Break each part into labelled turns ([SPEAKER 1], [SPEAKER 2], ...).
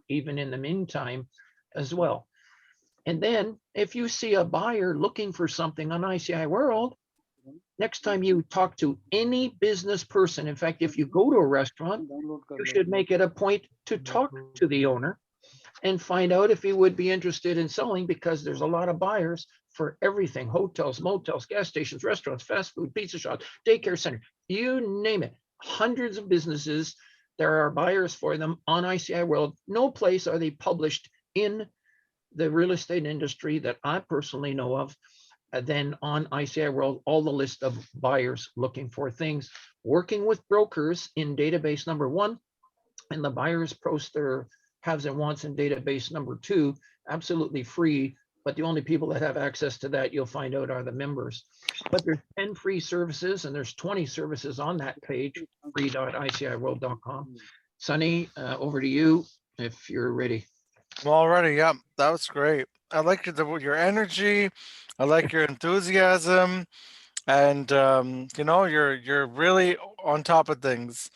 [SPEAKER 1] even in the meantime as well. And then if you see a buyer looking for something on ICIWorld, next time you talk to any business person, in fact, if you go to a restaurant, you should make it a point to talk to the owner and find out if he would be interested in selling, because there's a lot of buyers for everything: hotels, motels, gas stations, restaurants, fast food, pizza shops, daycare center, you name it. Hundreds of businesses, there are buyers for them on ICIWorld. No place are they published in the real estate industry that I personally know of than on ICIWorld, all the list of buyers looking for things, working with brokers in database number 1, and the buyers post their haves and wants in database number 2, absolutely free. But the only people that have access to that, you'll find out, are the members. But there's 10 free services, and there's 20 services on that page, free.iciworld.com. Sonny, over to you if you're ready.
[SPEAKER 2] I'm all ready. Yeah, that was great. I like your energy. I like your enthusiasm, and you know, you're really on top of things,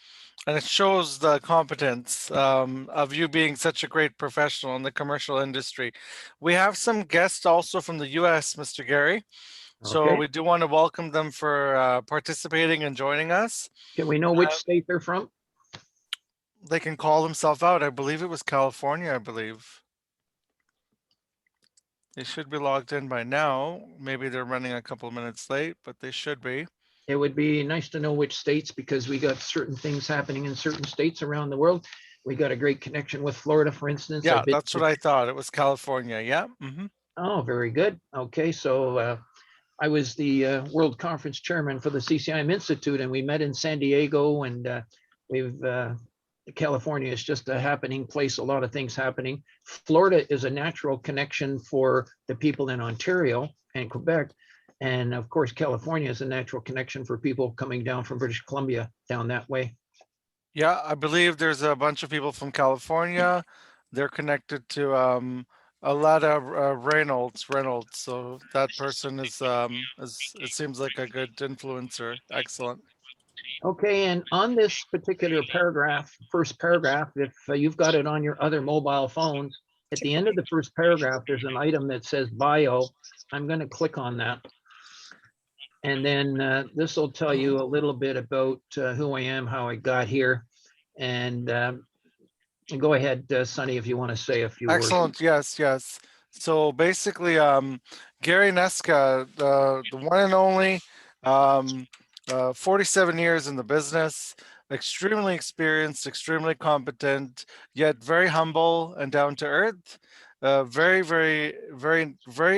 [SPEAKER 2] and it shows the competence of you being such a great professional in the commercial industry. We have some guests also from the U.S., Mr. Gary. So
[SPEAKER 1] Okay.
[SPEAKER 2] we do want to welcome them for participating and joining us.
[SPEAKER 1] Can we know which state they're from?
[SPEAKER 2] They can call themselves out. I believe it was California, I believe. They should be logged in by now. Maybe they're running a couple of minutes late, but they should be.
[SPEAKER 1] It would be nice to know which states, because we got certain things happening in certain states around the world. We got a great connection with Florida, for instance.
[SPEAKER 2] Yeah, that's what I thought. It was California. Yeah. Mm-hmm.
[SPEAKER 1] Oh, very good. Okay, so I was the World Conference Chairman for the CCIM Institute, and we met in San Diego, and California is just a happening place, a lot of things happening. Florida is a natural connection for the people in Ontario and Quebec. And of course, California is a natural connection for people coming down from British Columbia down that way.
[SPEAKER 2] Yeah, I believe there's a bunch of people from California. They're connected to a lot of Reynolds. So that person is it seems like a good influencer. Excellent.
[SPEAKER 1] Okay, and on this particular paragraph, first paragraph, if you've got it on your other mobile phones, at the end of the first paragraph, there's an item that says bio. I'm going to click on that. And then this will tell you a little bit about who I am, how I got here. And go ahead, Sonny, if you want to say a few words.
[SPEAKER 2] Excellent. Yes. So basically, Gary Nusca, the one and only, 47 years in the business, extremely experienced, extremely competent, yet very humble and down to earth. Very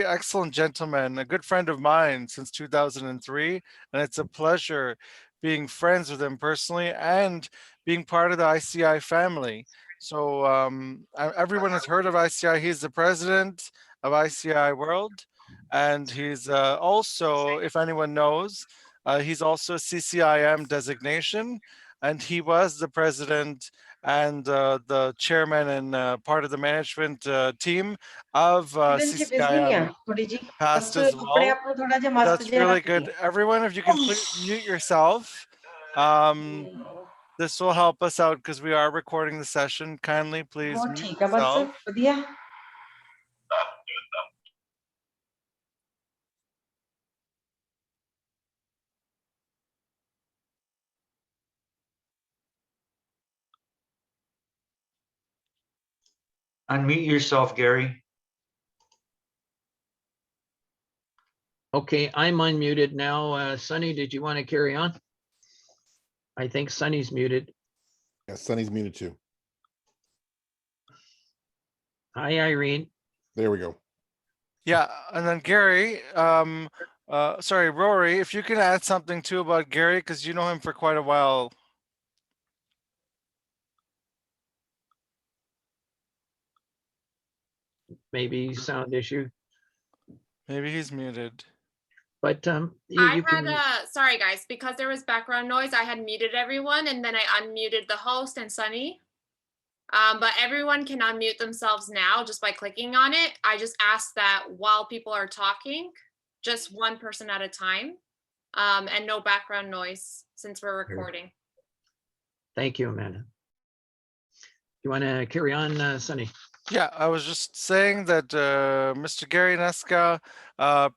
[SPEAKER 2] excellent gentleman, a good friend of mine since 2003. And it's a pleasure being friends with him personally and being part of the ICI family. So everyone has heard of ICI. He's the president of ICIWorld, and he's also, if anyone knows, he's also a CCIM designation, and he was the president and the chairman and part of the management team of CCIM past as well. That's really good. Everyone, if you can please mute yourself. This will help us out because we are recording the session. Kindly please mute yourself.
[SPEAKER 3] Unmute yourself, Gary.
[SPEAKER 1] Okay, I'm unmuted now. Sonny, did you want to carry on? I think Sonny's muted.
[SPEAKER 4] Yeah, Sonny's muted too.
[SPEAKER 1] Hi, Irene.
[SPEAKER 4] There we go.
[SPEAKER 2] Yeah, and then Gary, sorry, Rory, if you can add something too about Gary, because you know him for quite a while.
[SPEAKER 1] Maybe sound issue.
[SPEAKER 2] Maybe he's muted.
[SPEAKER 1] But
[SPEAKER 5] sorry guys, because there was background noise, I had muted everyone and then I unmuted the host and Sonny. But everyone can unmute themselves now just by clicking on it. I just ask that while people are talking, just one person at a time, and no background noise since we're recording.
[SPEAKER 1] Thank you, Amanda. You want to carry on, Sonny?
[SPEAKER 2] Yeah, I was just saying that Mr. Gary Nusca,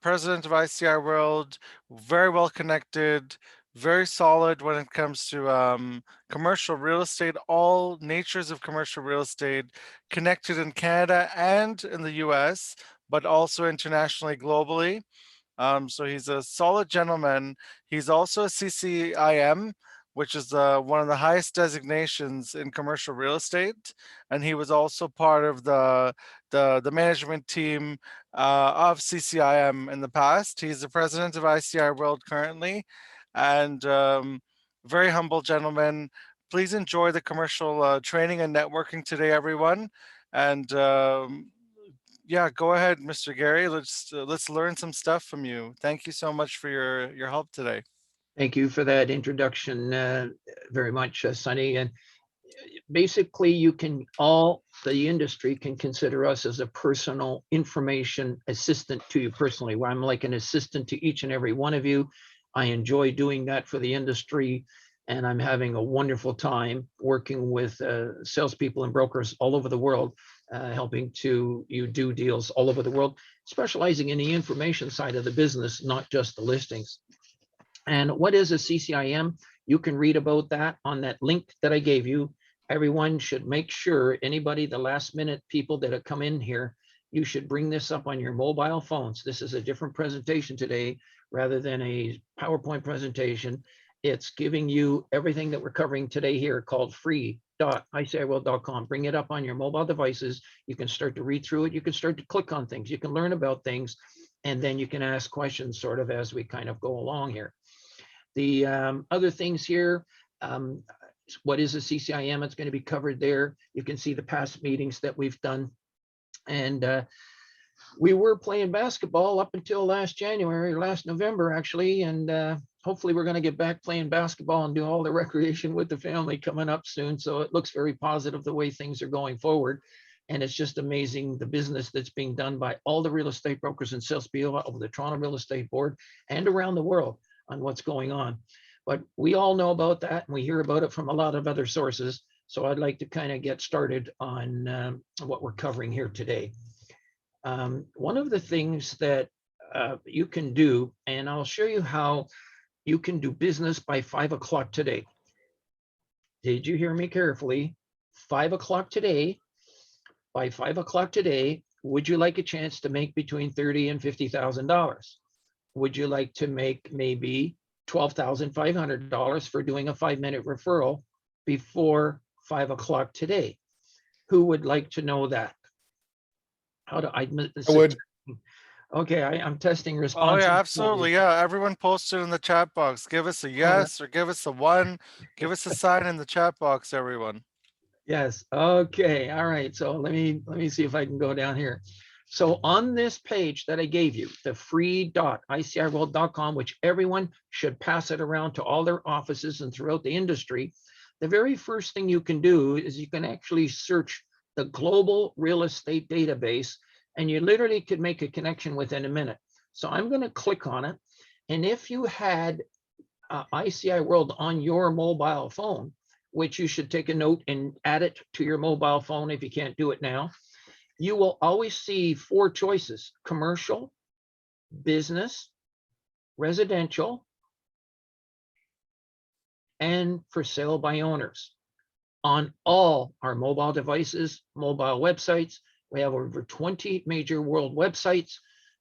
[SPEAKER 2] president of ICIWorld, very well connected, very solid when it comes to commercial real estate, all natures of commercial real estate, connected in Canada and in the US, but also internationally, globally. So he's a solid gentleman. He's also a CCIM, which is one of the highest designations in commercial real estate, and he was also part of the management team of CCIM in the past. He's the president of ICIWorld currently, and very humble gentleman. Please enjoy the commercial training and networking today, everyone. And yeah, go ahead, Mr. Gary. Let's learn some stuff from you. Thank you so much for your help today.
[SPEAKER 1] Thank you for that introduction very much, Sonny. And basically, the industry can consider us as a personal information assistant to you personally, where I'm like an assistant to each and every one of you. I enjoy doing that for the industry, and I'm having a wonderful time working with salespeople and brokers all over the world, helping you do deals all over the world, specializing in the information side of the business, not just the listings. And what is a CCIM? You can read about that on that link that I gave you. Everyone should make sure, anybody, the last minute people that have come in here, you should bring this up on your mobile phones. This is a different presentation today rather than a PowerPoint presentation. It's giving you everything that we're covering today here, called free.iciworld.com. Bring it up on your motile devices. You can start to read through it. You can start to click on things. You can learn about things, and then you can ask questions sort of as we kind of go along here. The other things here, what is a CCIM? It's going to be covered there. You can see the past meetings that we've done. And we were playing basketball up until last November, actually. And hopefully we're going to get back playing basketball and do all the recreation with the family coming up soon. So it looks very positive the way things are going forward. And it's just amazing the business that's being done by all the real estate brokers and salespeople of the Toronto Real Estate Board and around the world on what's going on. But we all know about that, and we hear about it from a lot of other sources. So I'd like to kind of get started on what we're covering here today. One of the things that you can do, and I'll show you how you can do business by 5 o'clock today. Did you hear me carefully? 5 o'clock today. By 5 o'clock today, would you like a chance to make between $30,000 and $50,000? Would you like to make maybe $12,500 for doing a 5-minute referral before 5 o'clock today? Who would like to know that? How do I
[SPEAKER 4] would.
[SPEAKER 1] Okay, I'm testing
[SPEAKER 2] Oh
[SPEAKER 1] response.
[SPEAKER 2] yeah, absolutely. Yeah, everyone posted in the chat box. Give us a yes or give us a 1. Give us a sign in the chat box, everyone.
[SPEAKER 1] Yes. Okay. All right. So let me see if I can go down here. So on this page that I gave you, the free.iciworld.com, which everyone should pass it around to all their offices and throughout the industry, the very first thing you can do is you can actually search the global real estate database, and you literally could make a connection within a minute. So I'm going to click on it. And if you had ICIWorld on your mobile phone, which you should take a note and add it to your mobile phone if you can't do it now, you will always see 4 choices: commercial, business, residential, and for sale by owners on all our mobile devices, mobile websites. We have over 20 major world websites.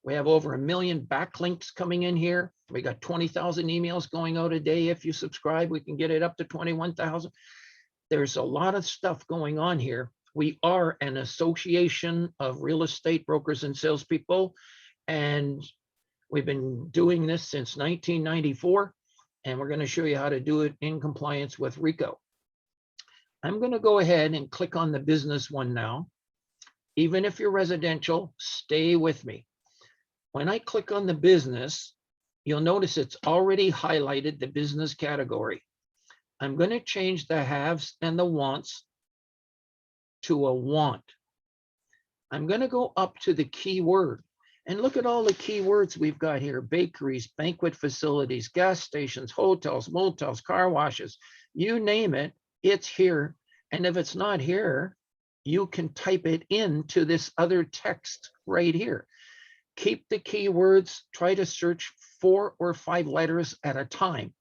[SPEAKER 1] We have over 1 million backlinks coming in here. We got 20,000 emails going out a day. If you subscribe, we can get it up to 21,000. There's a lot of stuff going on here. We are an association of real estate brokers and salespeople, and we've been doing this since 1994, and we're going to show you how to do it in compliance with RICO. I'm going to go ahead and click on the business one now. Even if you're residential, stay with me. When I click on the business, you'll notice it's already highlighted the business category. I'm going to change the haves and the wants to a want. I'm going to go up to the keyword and look at all the keywords we've got here: bakeries, banquet facilities, gas stations, hotels, motels, car washes, you name it, it's here. And if it's not here, you can type it into this other text right here. Keep the keywords, try to search 4 or 5 letters at a time.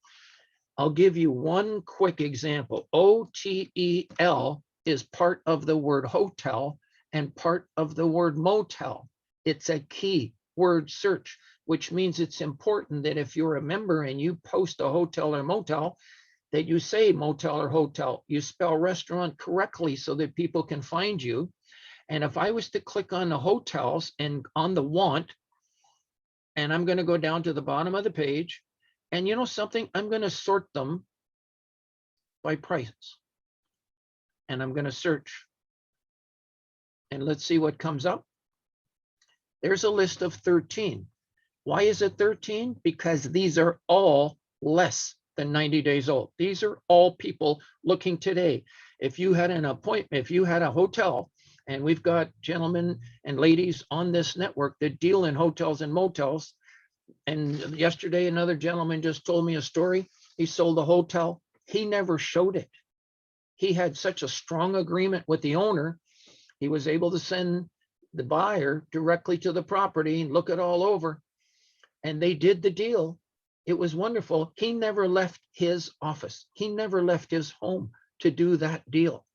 [SPEAKER 1] I'll give you one quick example. OTEL is part of the word hotel and part of the word motel. It's a key word search, which means it's important that if you're a member and you post a hotel or motel, that you say motel or hotel. You spell restaurant correctly so that people can find you. And if I was to click on the hotels and on the want, and I'm going to go down to the bottom of the page, and you know something, I'm going to sort them by prices. And I'm going to search. And let's see what comes up. There's a list of 13. Why is it 13? Because these are all less than 90 days old. These are all people looking today. If you had an appointment, if you had a hotel, and we've got gentlemen and ladies on this network that deal in hotels and motels. And yesterday, another gentleman just told me a story. He sold a hotel. He never showed it. He had such a strong agreement with the owner. He was able to send the buyer directly to the property and look it all over. And they did the deal. It was wonderful. He never left his office. He never left his home to do that deal.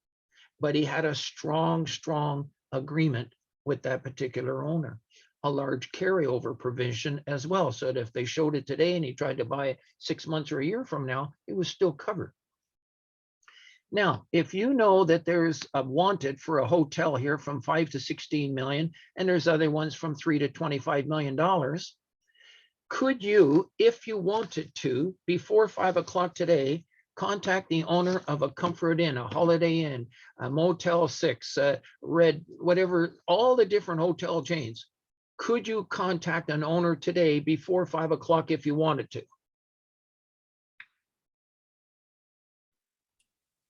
[SPEAKER 1] But he had a strong, strong agreement with that particular owner, a large carryover provision as well. So that if they showed it today and he tried to buy it 6 months or a year from now, it was still covered. Now, if you know that there's a wanted for a hotel here from 5 to 16 million, and there's other ones from 3 to 25 million dollars, could you, if you wanted to, before 5 o'clock today, contact the owner of a Comfort Inn, a Holiday Inn, a Motel 6, Red, whatever, all the different hotel chains? Could you contact an owner today before 5 o'clock if you wanted to?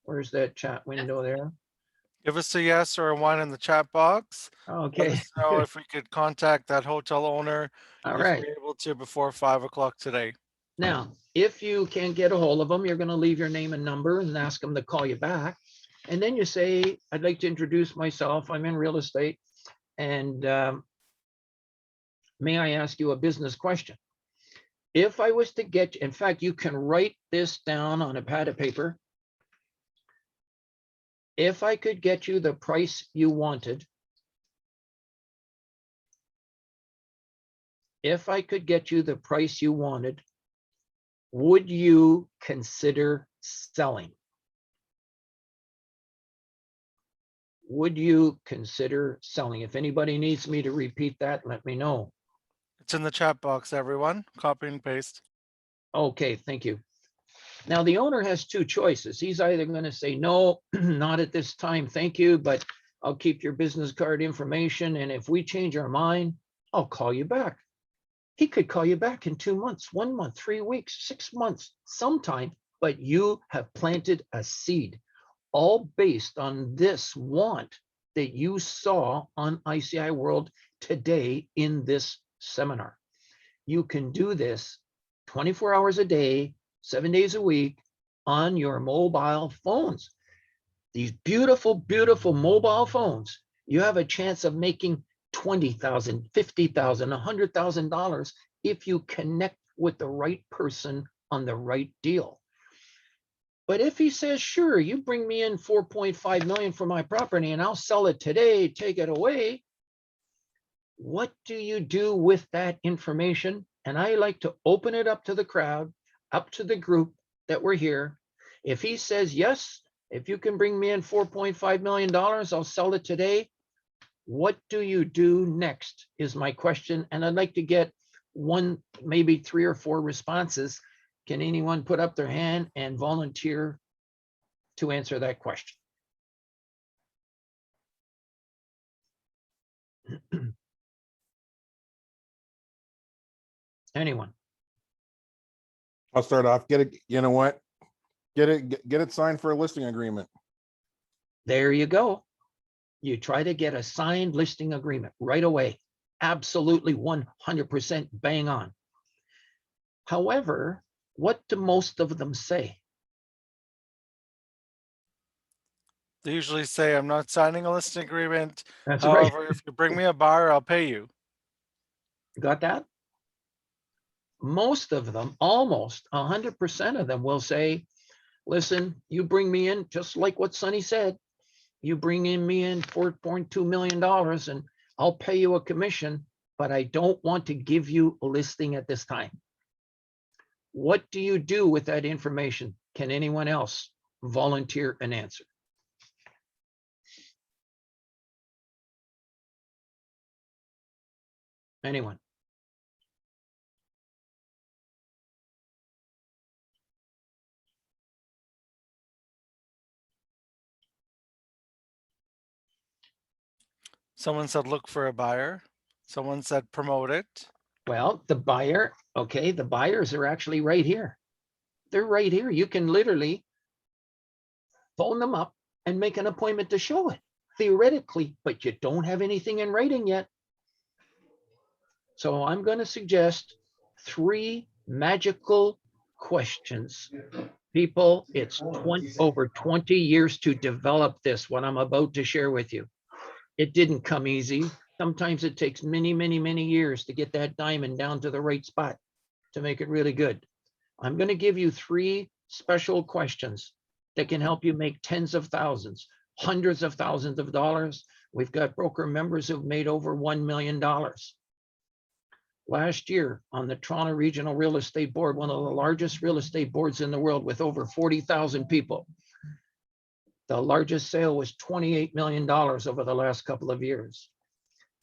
[SPEAKER 1] Where's that chat window there?
[SPEAKER 2] Give us a yes or a 1 in the chat box. Let
[SPEAKER 1] Okay,
[SPEAKER 2] us know if we could contact that hotel owner
[SPEAKER 1] all
[SPEAKER 2] if
[SPEAKER 1] right.
[SPEAKER 2] we're able to before 5 o'clock today.
[SPEAKER 1] Now, if you can't get a hold of them, you're going to leave your name and number and ask them to call you back. And then you say, I'd like to introduce myself. I'm in real estate. And may I ask you a business question? If I was to get, in fact, you can write this down on a pad of paper. If I could get you the price you wanted, if I could get you the price you wanted, would you consider selling? Would you consider selling? If anybody needs me to repeat that, let me know.
[SPEAKER 2] It's in the chat box, everyone. Copy and paste.
[SPEAKER 1] Okay, thank you. Now, the owner has 2 choices. He's either going to say, no, not at this time, thank you, but I'll keep your business card information. And if we change our mind, I'll call you back. He could call you back in 2 months, 1 month, 3 weeks, 6 months, sometime, but you have planted a seed, all based on this want that you saw on ICIWorld today in this seminar. You can do this 24 hours a day, 7 days a week on your mobile phones. These beautiful, beautiful mobile phones, you have a chance of making $20,000, $50,000, $100,000 if you connect with the right person on the right deal. But if he says, sure, you bring me in 4.5 million for my property and I'll sell it today, take it away, what do you do with that information? And I like to open it up to the crowd, up to the group that we're here. If he says, yes, if you can bring me in $4.5 million, I'll sell it today. What do you do next is my question. And I'd like to get 1, maybe 3 or 4 responses. Can anyone put up their hand and volunteer to answer that question? Anyone?
[SPEAKER 4] I'll start off. Get it. You know what? Get it signed for a listing agreement.
[SPEAKER 1] There you go. You try to get a signed listing agreement right away. Absolutely 100% bang on. However, what do most of them say?
[SPEAKER 2] They usually say, I'm not signing a listing agreement.
[SPEAKER 1] That's right.
[SPEAKER 2] However, if you bring me a buyer, I'll pay you.
[SPEAKER 1] Got that? Most of them, almost 100% of them will say, listen, you bring me in, just like what Sonny said, you bring in me in $4.2 million and I'll pay you a commission, but I don't want to give you a listing at this time. What do you do with that information? Can anyone else volunteer an answer? Anyone?
[SPEAKER 2] Someone said, look for a buyer. Someone said, promote it.
[SPEAKER 1] Well, the buyer, okay, the buyers are actually right here. They're right here. You can literally phone them up and make an appointment to show it, theoretically, but you don't have anything in writing yet. So I'm going to suggest 3 magical questions. People, it's over 20 years to develop this, what I'm about to share with you. It didn't come easy. Sometimes it takes many, many, many years to get that diamond down to the right spot to make it really good. I'm going to give you 3 special questions that can help you make tens of thousands, hundreds of thousands of dollars. We've got broker members who've made over $1 million. Last year on the Toronto Regional Real Estate Board, one of the largest real estate boards in the world with over 40,000 people. The largest sale was $28 million over the last couple of years.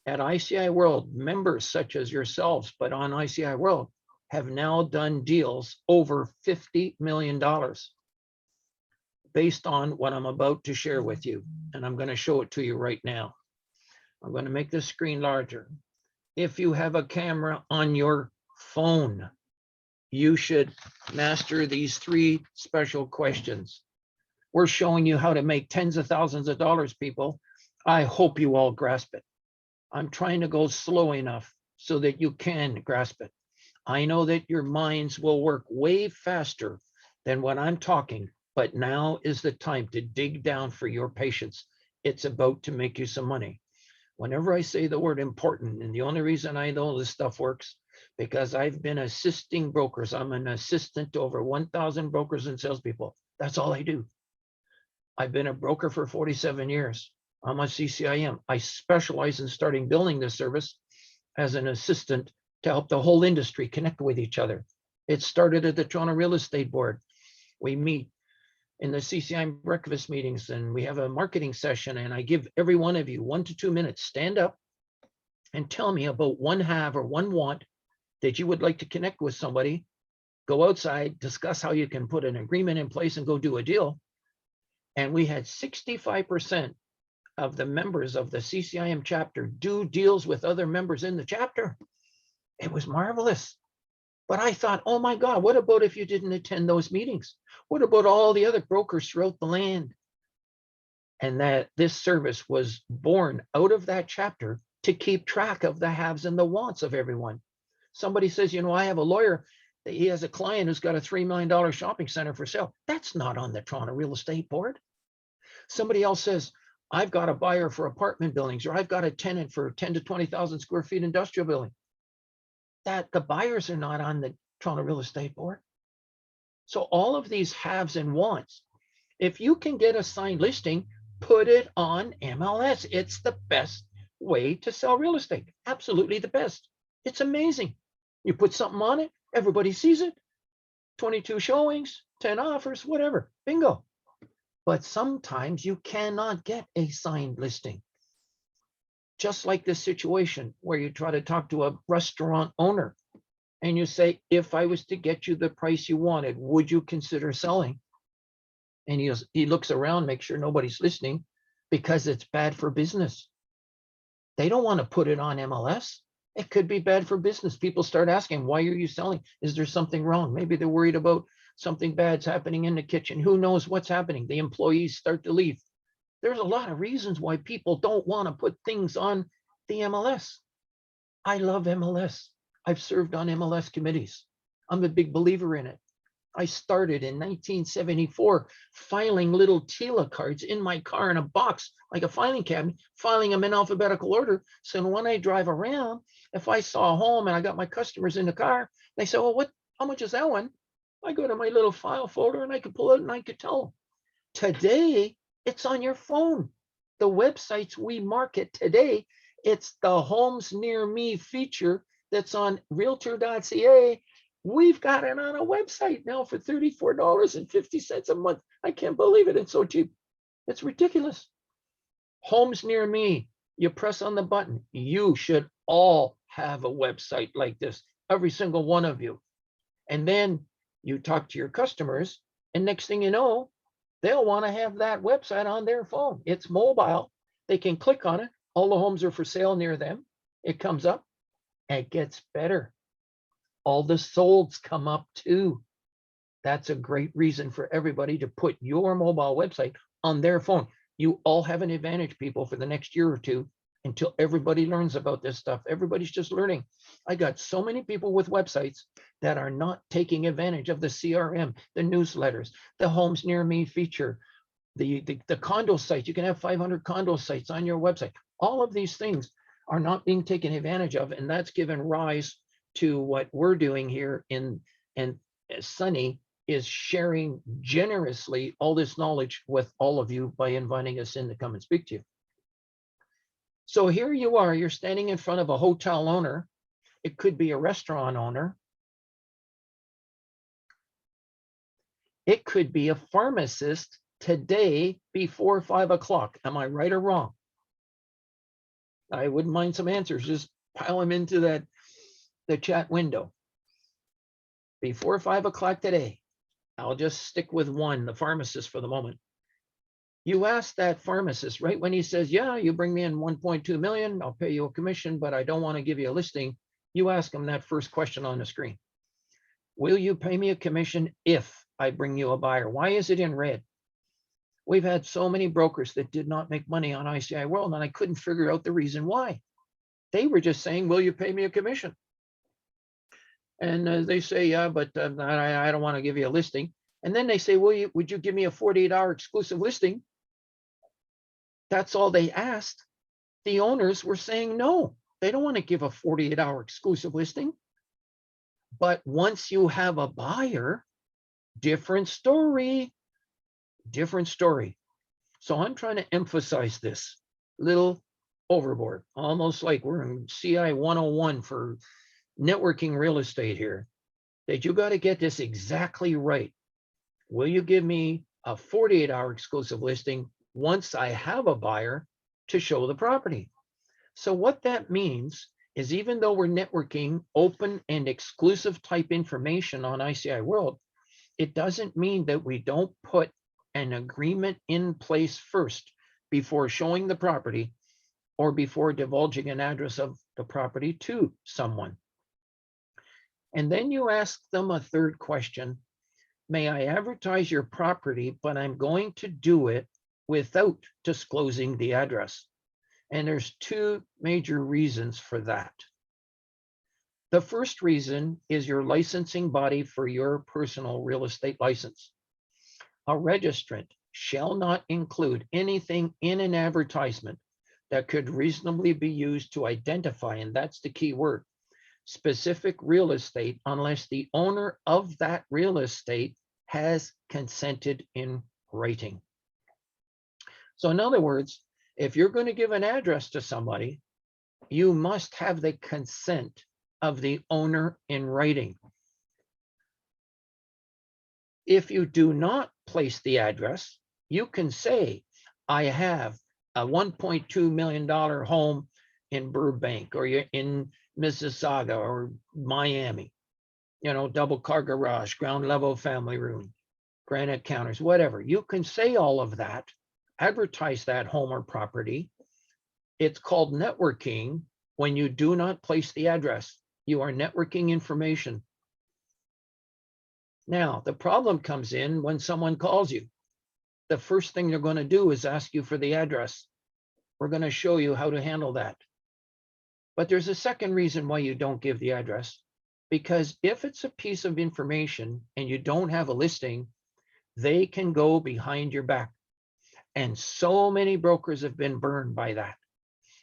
[SPEAKER 1] At ICIWorld, members such as yourselves, but on ICIWorld, have now done deals over $50 million based on what I'm about to share with you. And I'm going to show it to you right now. I'm going to make the screen larger. If you have a camera on your phone, you should master these 3 special questions. We're showing you how to make tens of thousands of dollars, people. I hope you all grasp it. I'm trying to go slow enough so that you can grasp it. I know that your minds will work way faster than when I'm talking, but now is the time to dig down for your patience. It's about to make you some money. Whenever I say the word important, and the only reason I know this stuff works, because I've been assisting brokers. I'm an assistant to over 1,000 brokers and salespeople. That's all I do. I've been a broker for 47 years. I'm a CCIM. I specialize in starting building this service as an assistant to help the whole industry connect with each other. It started at the Toronto Real Estate Board. We meet in the CCIM breakfast meetings and we have a marketing session, and I give every one of you 1 to 2 minutes, stand up and tell me about one have or one want that you would like to connect with somebody, go outside, discuss how you can put an agreement in place and go do a deal. And we had 65% of the members of the CCIM chapter do deals with other members in the chapter. It was marvelous. But I thought, oh my God, what about if you didn't attend those meetings? What about all the other brokers throughout the land? And that this service was born out of that chapter to keep track of the haves and the wants of everyone. Somebody says, you know, I have a lawyer, he has a client who's got a $3 million shopping center for sale. That's not on the Toronto Real Estate Board. Somebody else says, I've got a buyer for apartment buildings, or I've got a tenant for 10 to 20,000 square feet industrial building. That the buyers are not on the Toronto Real Estate Board. So all of these haves and wants, if you can get a signed listing, put it on MLS. It's the best way to sell real estate. Absolutely the best. It's amazing. You put something on it, everybody sees it. 22 showings, 10 offers, whatever, bingo. But sometimes you cannot get a signed listing. Just like this situation where you try to talk to a restaurant owner and you say, if I was to get you the price you wanted, would you consider selling? And he looks around, make sure nobody's listening, because it's bad for business. They don't want to put it on MLS. It could be bad for business. People start asking, why are you selling? Is there something wrong? Maybe they're worried about something bad's happening in the kitchen. Who knows what's happening? The employees start to leave. There's a lot of reasons why people don't want to put things on the MLS. I love MLS. I've served on MLS committees. I'm a big believer in it. I started in 1974 filing little TILA cards in my car in a box, like a filing cabinet, filing them in alphabetical order. So when I drive around, if I saw a home and I got my customers in the car, they say, well, how much is that one? I go to my little file folder and I could pull it and I could tell them. Today, it's on your phone. The websites we market today, it's the Homes Near Me feature that's on realtor.ca. We've got it on a website now for $34.50 a month. I can't believe it. It's so cheap. It's ridiculous. Homes Near Me. You press on the button. You should all have a website like this, every single one of you. And then you talk to your customers, and next thing you know, they'll want to have that website on their phone. It's mobile. They can click on it. All the homes are for sale near them. It comes up. It gets better. All the solds come up too. That's a great reason for everybody to put your mobile website on their phone. You all have an advantage, people, for the next year or two until everybody learns about this stuff. Everybody's just learning. I got so many people with websites that are not taking advantage of the CRM, the newsletters, the Homes Near Me feature, the condo sites. You can have 500 condo sites on your website. All of these things are not being taken advantage of, and that's given rise to what we're doing here and Sunny is sharing generously all this knowledge with all of you by inviting us in to come and speak to you. So here you are, you're standing in front of a hotel owner. It could be a restaurant owner. It could be a pharmacist today before 5 o'clock. Am I right or wrong? I wouldn't mind some answers. Just pile them into the chat window. Before 5 o'clock today, I'll just stick with one, the pharmacist for the moment. You ask that pharmacist, right when he says, yeah, you bring me in 1.2 million, I'll pay you a commission, but I don't want to give you a listing. You ask him that first question on the screen. Will you pay me a commission if I bring you a buyer? Why is it in red? We've had so many brokers that did not make money on ICIWorld, and I couldn't figure out the reason why. They were just saying, will you pay me a commission? And they say, yeah, but I don't want to give you a listing. And then they say, would you give me a 48-hour exclusive listing? That's all they asked. The owners were saying no. They don't want to give a 48-hour exclusive listing. But once you have a buyer, different story, different story. So I'm trying to emphasize this little overboard, almost like we're in CI 101 for networking real estate here, that you got to get this exactly right. Will you give me a 48-hour exclusive listing once I have a buyer to show the property? So what that means is, even though we're networking open and exclusive type information on ICIWorld, it doesn't mean that we don't put an agreement in place first before showing the property or before divulging an address of the property to someone. And then you ask them a third question. May I advertise your property, but I'm going to do it without disclosing the address. And there's two major reasons for that. The first reason is your licensing body for your personal real estate license. A registrant shall not include anything in an advertisement that could reasonably be used to identify, and that's the key word, specific real estate unless the owner of that real estate has consented in writing. So in other words, if you're going to give an address to somebody, you must have the consent of the owner in writing. If you do not place the address, you can say, I have a $1.2 million home in Burbank, or you're in Mississauga or Miami, you know, double car garage, ground level family room, granite counters, whatever. You can say all of that, advertise that home or property. It's called networking when you do not place the address. You are networking information. Now, the problem comes in when someone calls you. The first thing they're going to do is ask you for the address. We're going to show you how to handle that. But there's a second reason why you don't give the address. Because if it's a piece of information and you don't have a listing, they can go behind your back. And so many brokers have been burned by that,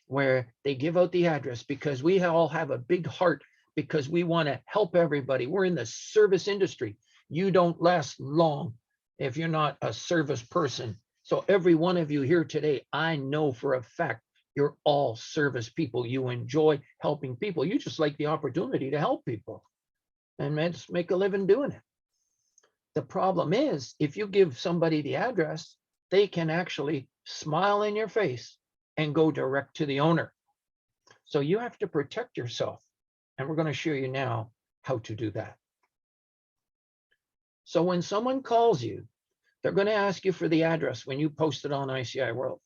[SPEAKER 1] where they give out the address because we all have a big heart because we want to help everybody. We're in the service industry. You don't last long if you're not a service person. So every one of you here today, I know for a fact, you're all service people. You enjoy helping people. You just like the opportunity to help people and let's make a living doing it. The problem is if you give somebody the address, they can actually smile in your face and go direct to the owner. So you have to protect yourself. And we're going to show you now how to do that. So when someone calls you, they're going to ask you for the address when you post it on ICIWorld.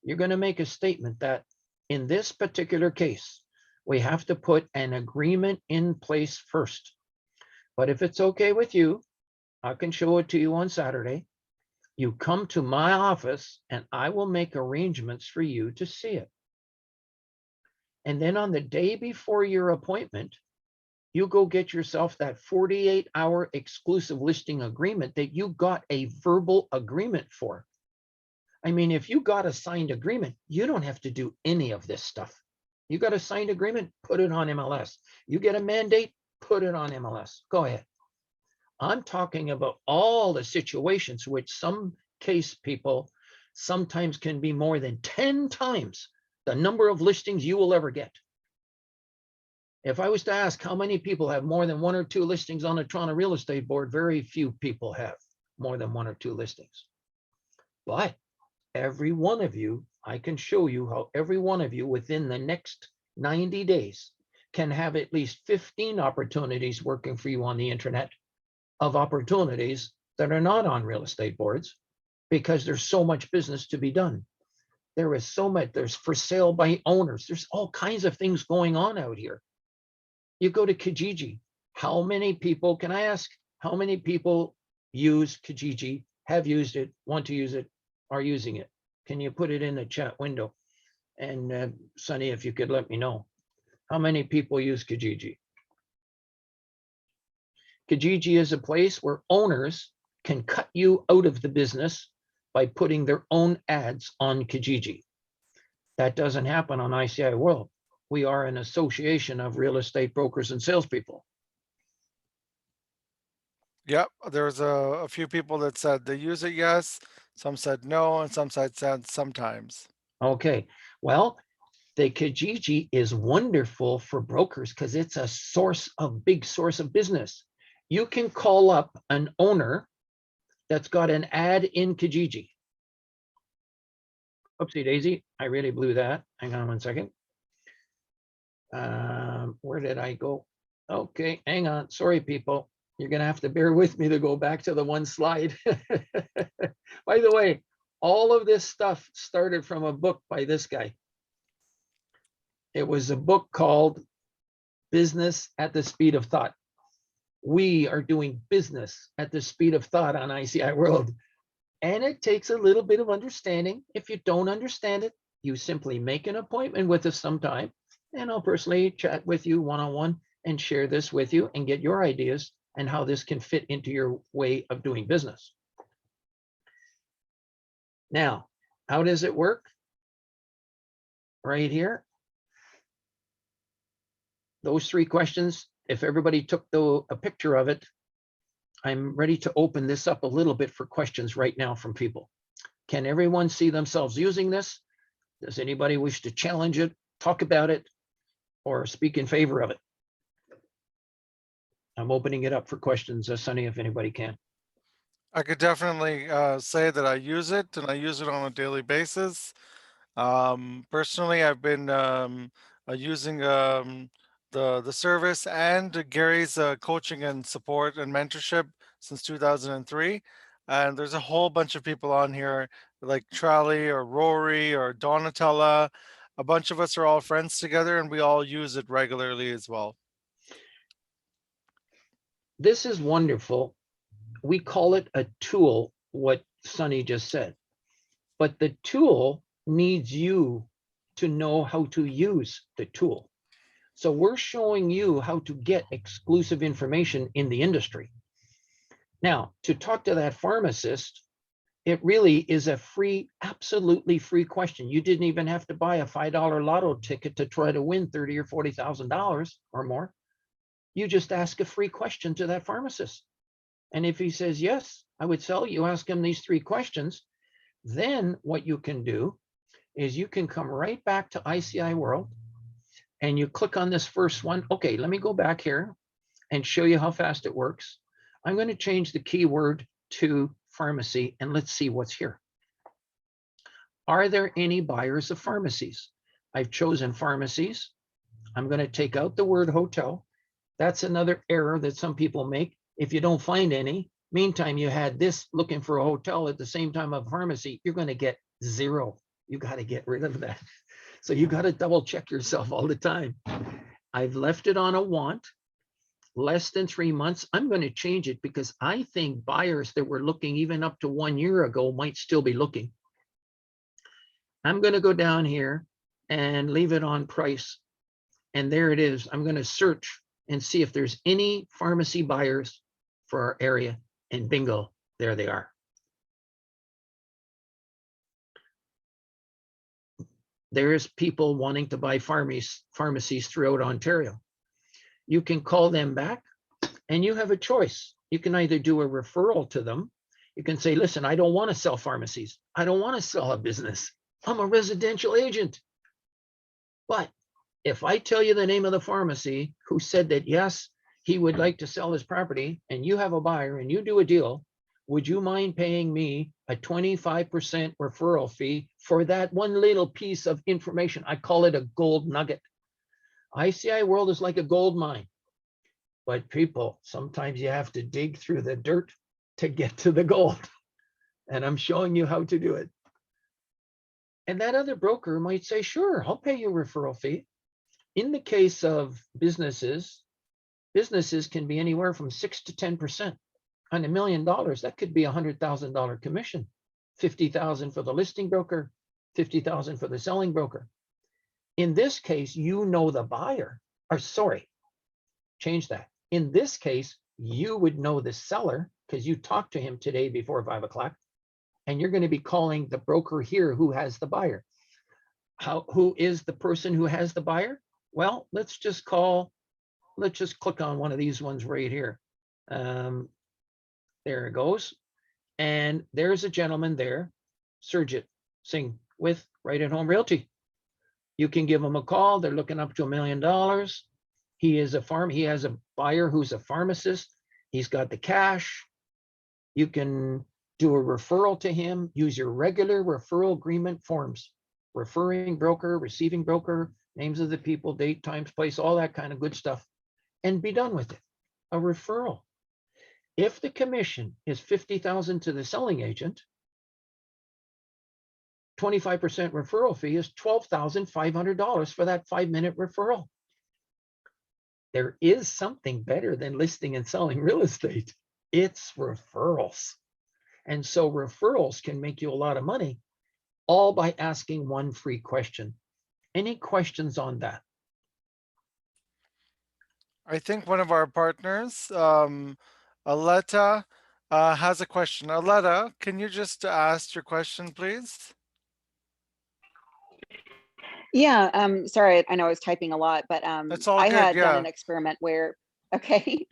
[SPEAKER 1] You're going to make a statement that in this particular case, we have to put an agreement in place first. But if it's okay with you, I can show it to you on Saturday. You come to my office and I will make arrangements for you to see it. And then on the day before your appointment, you go get yourself that 48-hour exclusive listing agreement that you got a verbal agreement for. I mean, if you got a signed agreement, you don't have to do any of this stuff. You got a signed agreement, put it on MLS. You get a mandate, put it on MLS. Go ahead. I'm talking about all the situations which some case people sometimes can be more than 10 times the number of listings you will ever get. If I was to ask how many people have more than 1 or 2 listings on the Toronto Real Estate Board, very few people have more than 1 or 2 listings. But every one of you, I can show you how every one of you within the next 90 days can have at least 15 opportunities working for you on the internet of opportunities that are not on real estate boards because there's so much business to be done. There is so much, there's for sale by owners. There's all kinds of things going on out here. You go to Kijiji. How many people, can I ask, how many people use Kijiji, have used it, want to use it, are using it? Can you put it in the chat window? And Sonny, if you could let me know. How many people use Kijiji? Kijiji is a place where owners can cut you out of the business by putting their own ads on Kijiji. That doesn't happen on ICIWorld. We are an association of real estate brokers and salespeople.
[SPEAKER 2] Yep, there was a few people that said they use it, yes. Some said no, and some said sometimes.
[SPEAKER 1] Okay, well, the Kijiji is wonderful for brokers because it's a big source of business. You can call up an owner that's got an ad in Kijiji. Oopsie daisy, I really blew that. Hang on 1 second. Where did I go? Okay, hang on. Sorry, people. You're going to have to bear with me to go back to the one slide. By the way, all of this stuff started from a book by this guy. It was a book called Business at the Speed of Thought. We are doing business at the speed of thought on ICIWorld. And it takes a little bit of understanding. If you don't understand it, you simply make an appointment with us sometime, and I'll personally chat with you one-on-one and share this with you and get your ideas and how this can fit into your way of doing business. Now, how does it work? Right here. Those 3 questions, if everybody took a picture of it, I'm ready to open this up a little bit for questions right now from people. Can everyone see themselves using this? Does anybody wish to challenge it, talk about it, or speak in favor of it? I'm opening it up for questions, Sonny, if anybody can.
[SPEAKER 2] I could definitely say that I use it, and I use it on a daily basis. Personally, I've been using the service and Gary's coaching and support and mentorship since 2003. And there's a whole bunch of people on here like Charlie or Rory or Donatella. A bunch of us are all friends together, and we all use it regularly as well.
[SPEAKER 1] This is wonderful. We call it a tool, what Sonny just said. But the tool needs you to know how to use the tool. So we're showing you how to get exclusive information in the industry. Now, to talk to that pharmacist, it really is a free, absolutely free question. You didn't even have to buy a $5 lotto ticket to try to win $30,000 or $40,000 or more. You just ask a free question to that pharmacist. And if he says, yes, I would sell, you ask him these 3 questions. Then what you can do is you can come right back to ICIWorld and you click on this first one. Okay, let me go back here and show you how fast it works. I'm going to change the keyword to pharmacy and let's see what's here. Are there any buyers of pharmacies? I've chosen pharmacies. I'm going to take out the word hotel. That's another error that some people make. If you don't find any, meantime, you had this looking for a hotel at the same time of pharmacy, you're going to get 0. You got to get rid of that. So you got to double check yourself all the time. I've left it on a want, less than 3 months. I'm going to change it because I think buyers that were looking even up to 1 year ago might still be looking. I'm going to go down here and leave it on price. And there it is. I'm going to search and see if there's any pharmacy buyers for our area. And bingo, there they are. There's people wanting to buy pharmacies throughout Ontario. You can call them back and you have a choice. You can either do a referral to them. You can say, listen, I don't want to sell pharmacies. I don't want to sell a business. I'm a residential agent. But if I tell you the name of the pharmacy who said that, yes, he would like to sell his property and you have a buyer and you do a deal, would you mind paying me a 25% referral fee for that one little piece of information? I call it a gold nugget. ICIWorld is like a gold mine, but people, sometimes you have to dig through the dirt to get to the gold. And I'm showing you how to do it. And that other broker might say, sure, I'll pay you a referral fee. In the case of businesses, businesses can be anywhere from 6 to 10%. On $1 million, that could be $100,000 commission, 50,000 for the listing broker, 50,000 for the selling broker. In this case, you know the buyer, or sorry, change that. In this case, you would know the seller because you talked to him today before 5 o'clock, and you're going to be calling the broker here who has the buyer. Who is the person who has the buyer? Well, let's just click on one of these ones right here. There it goes. And there's a gentleman there, Surjit Singh with Right at Home Realty. You can give him a call. They're looking up to $1 million. He has a buyer who's a pharmacist. He's got the cash. You can do a referral to him. Use your regular referral agreement forms. Referring broker, receiving broker, names of the people, date, times, place, all that kind of good stuff. And be done with it. A referral. If the commission is $50,000 to the selling agent, 25% referral fee is $12,500 for that 5-minute referral. There is something better than listing and selling real estate. It's referrals. And so referrals can make you a lot of money, all by asking one free question. Any questions on that?
[SPEAKER 2] I think one of our partners, Aletta, has a question. Aletta, can you just ask your question, please?
[SPEAKER 6] Yeah, sorry, I know I was typing a lot, but
[SPEAKER 2] That's all
[SPEAKER 6] I
[SPEAKER 2] good,
[SPEAKER 6] had done
[SPEAKER 2] yeah.
[SPEAKER 6] an experiment where, okay,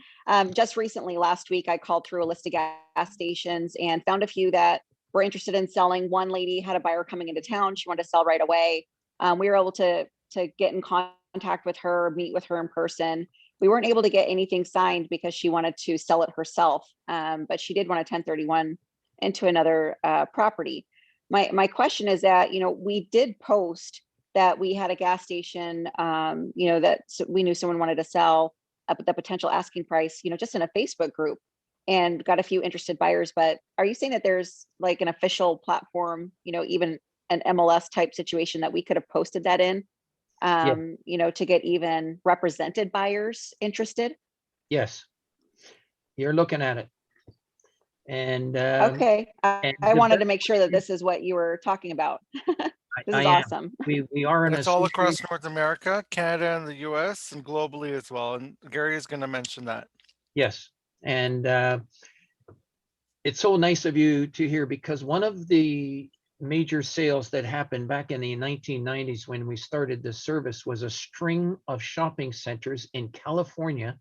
[SPEAKER 6] just recently last week, I called through a list of gas stations and found a few that were interested in selling. One lady had a buyer coming into town. She wanted to sell right away. We were able to get in contact with her, meet with her in person. We weren't able to get anything signed because she wanted to sell it herself, but she did want a 1031 into another property. My question is that, you know, we did post that we had a gas station, you know, that we knew someone wanted to sell at the potential asking price, you know, just in a Facebook group, and got a few interested buyers. But are you saying that there's like an official platform, you know, even an MLS type situation that we could have posted that in, you know, to get even represented buyers interested?
[SPEAKER 1] Yes, you're looking at it. And
[SPEAKER 6] Okay, I
[SPEAKER 1] the
[SPEAKER 6] wanted to
[SPEAKER 1] best
[SPEAKER 6] make sure that this is what you were talking about. This
[SPEAKER 1] I
[SPEAKER 6] is
[SPEAKER 1] am.
[SPEAKER 6] awesome.
[SPEAKER 1] We are an
[SPEAKER 2] It's all across
[SPEAKER 1] association.
[SPEAKER 2] North America, Canada and the US and globally as well. And Gary is going to mention that.
[SPEAKER 1] Yes, and it's so nice of you to hear, because one of the major sales that happened back in the 1990s when we started this service was a string of shopping centers in California.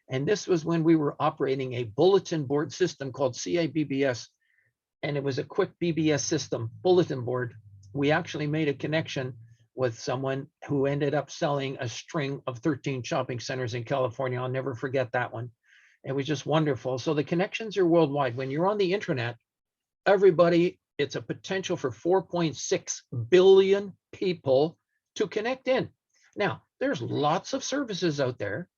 [SPEAKER 1] And this was when we were operating a bulletin board system called CIPS, and it was a quick BBS system, bulletin board. We actually made a connection with someone who ended up selling a string of 13 shopping centers in California. I'll never forget that one. It was just wonderful. So the connections are worldwide. When you're on the internet, everybody, it's a potential for 4.6 billion people to connect in. Now, there's lots of services out there,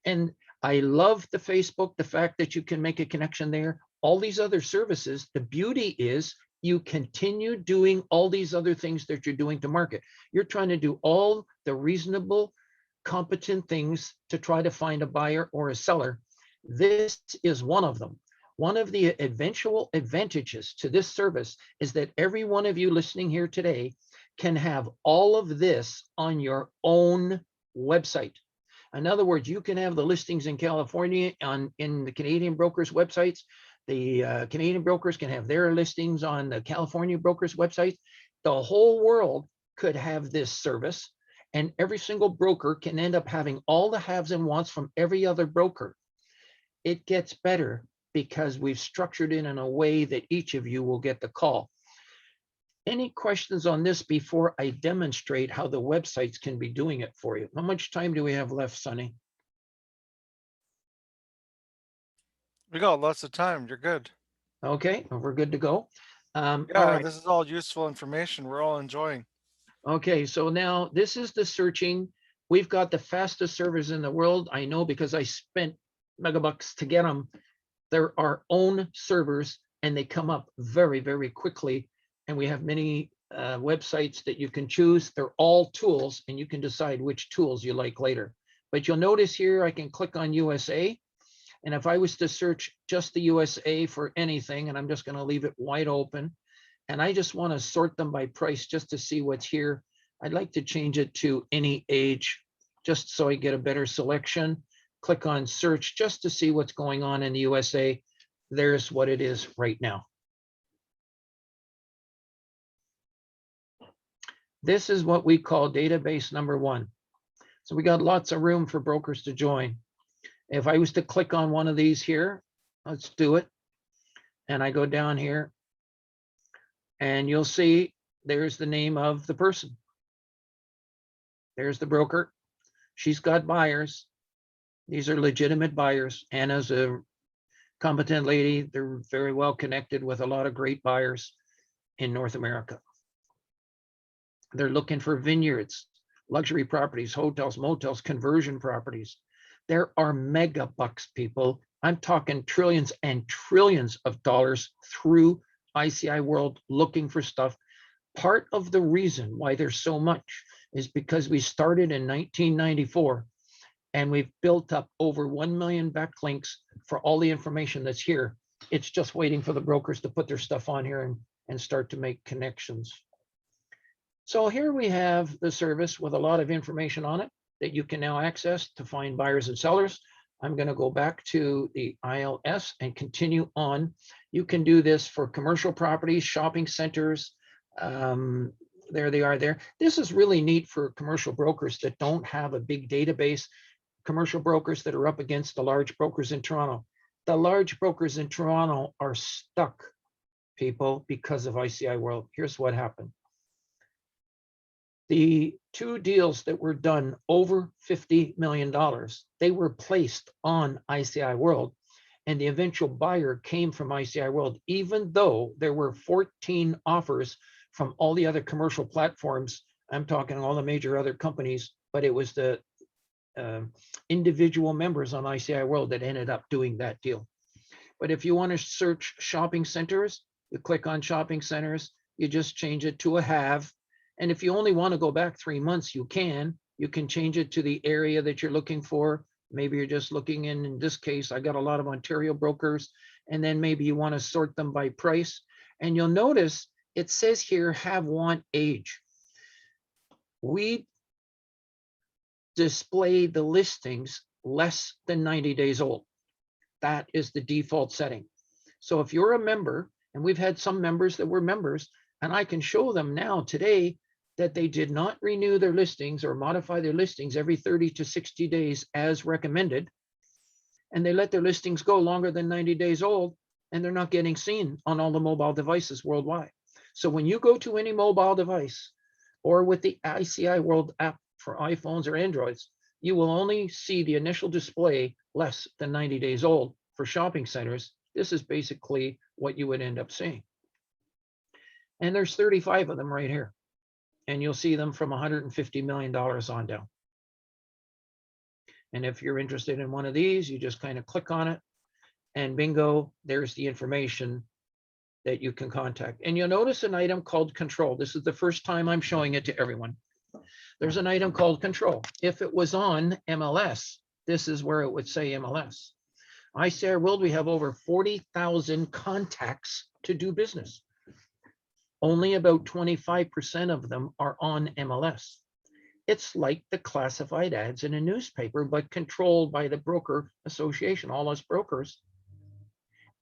[SPEAKER 1] and I love the Facebook, the fact that you can make a connection there. All these other services, the beauty is you continue doing all these other things that you're doing to market. You're trying to do all the reasonable, competent things to try to find a buyer or a seller. This is one of them. One of the eventual advantages to this service is that every one of you listening here today can have all of this on your own website. In other words, you can have the listings in California in the Canadian brokers' websites. The Canadian brokers can have their listings on the California brokers' websites. The whole world could have this service, and every single broker can end up having all the haves and wants from every other broker. It gets better because we've structured it in a way that each of you will get the call. Any questions on this before I demonstrate how the websites can be doing it for you? How much time do we have left, Sonny?
[SPEAKER 2] We got lots of time. You're good.
[SPEAKER 1] Okay, we're good to go. All
[SPEAKER 2] Yeah,
[SPEAKER 1] right.
[SPEAKER 2] this is all useful information. We're all enjoying.
[SPEAKER 1] Okay, so now this is the searching. We've got the fastest servers in the world. I know because I spent megabucks to get them. They're our own servers, and they come up very, very quickly. And we have many websites that you can choose. They're all tools, and you can decide which tools you like later. But you'll notice here, I can click on USA. And if I was to search just the USA for anything, and I'm just going to leave it wide open, and I just want to sort them by price just to see what's here, I'd like to change it to any age, just so I get a better selection. Click on search just to see what's going on in the USA. There's what it is right now. This is what we call database number one. So we got lots of room for brokers to join. If I was to click on one of these here, let's do it. And I go down here, and you'll see there's the name of the person. There's the broker. She's got buyers. These are legitimate buyers. Anna's a competent lady. They're very well connected with a lot of great buyers in North America. They're looking for vineyards, luxury properties, hotels, motels, conversion properties. There are mega bucks, people. I'm talking trillions and trillions of dollars through ICIWorld looking for stuff. Part of the reason why there's so much is because we started in 1994, and we've built up over 1 million backlinks for all the information that's here. It's just waiting for the brokers to put their stuff on here and start to make connections. So here we have the service with a lot of information on it that you can now access to find buyers and sellers. I'm going to go back to the ILS and continue on. You can do this for commercial properties, shopping centers. There they are there. This is really neat for commercial brokers that don't have a big database, commercial brokers that are up against the large brokers in Toronto. The large brokers in Toronto are stuck, people, because of ICIWorld. Here's what happened. The two deals that were done over $50 million, they were placed on ICIWorld, and the eventual buyer came from ICIWorld, even though there were 14 offers from all the other commercial platforms. I'm talking all the major other companies, but it was the individual members on ICIWorld that ended up doing that deal. But if you want to search shopping centers, you click on shopping centers, you just change it to a have. And if you only want to go back 3 months, you can change it to the area that you're looking for. Maybe you're just looking in this case, I got a lot of Ontario brokers, and then maybe you want to sort them by price. And you'll notice it says here, have, want, age. We display the listings less than 90 days old. That is the default setting. So if you're a member, and we've had some members that were members, and I can show them now today that they did not renew their listings or modify their listings every 30 to 60 days as recommended, and they let their listings go longer than 90 days old, and they're not getting seen on all the mobile devices worldwide. So when you go to any mobile device or with the ICIWorld app for iPhones or Androids, you will only see the initial display less than 90 days old. For shopping centers, this is basically what you would end up seeing. And there's 35 of them right here. And you'll see them from $150 million on down. And if you're interested in one of these, you just kind of click on it and bingo, there's the information that you can contact. And you'll notice an item called control. This is the first time I'm showing it to everyone. There's an item called control. If it was on MLS, this is where it would say MLS. ICIWorld, we have over 40,000 contacts to do business. Only about 25% of them are on MLS. It's like the classified ads in a newspaper, but controlled by the broker association, all us brokers.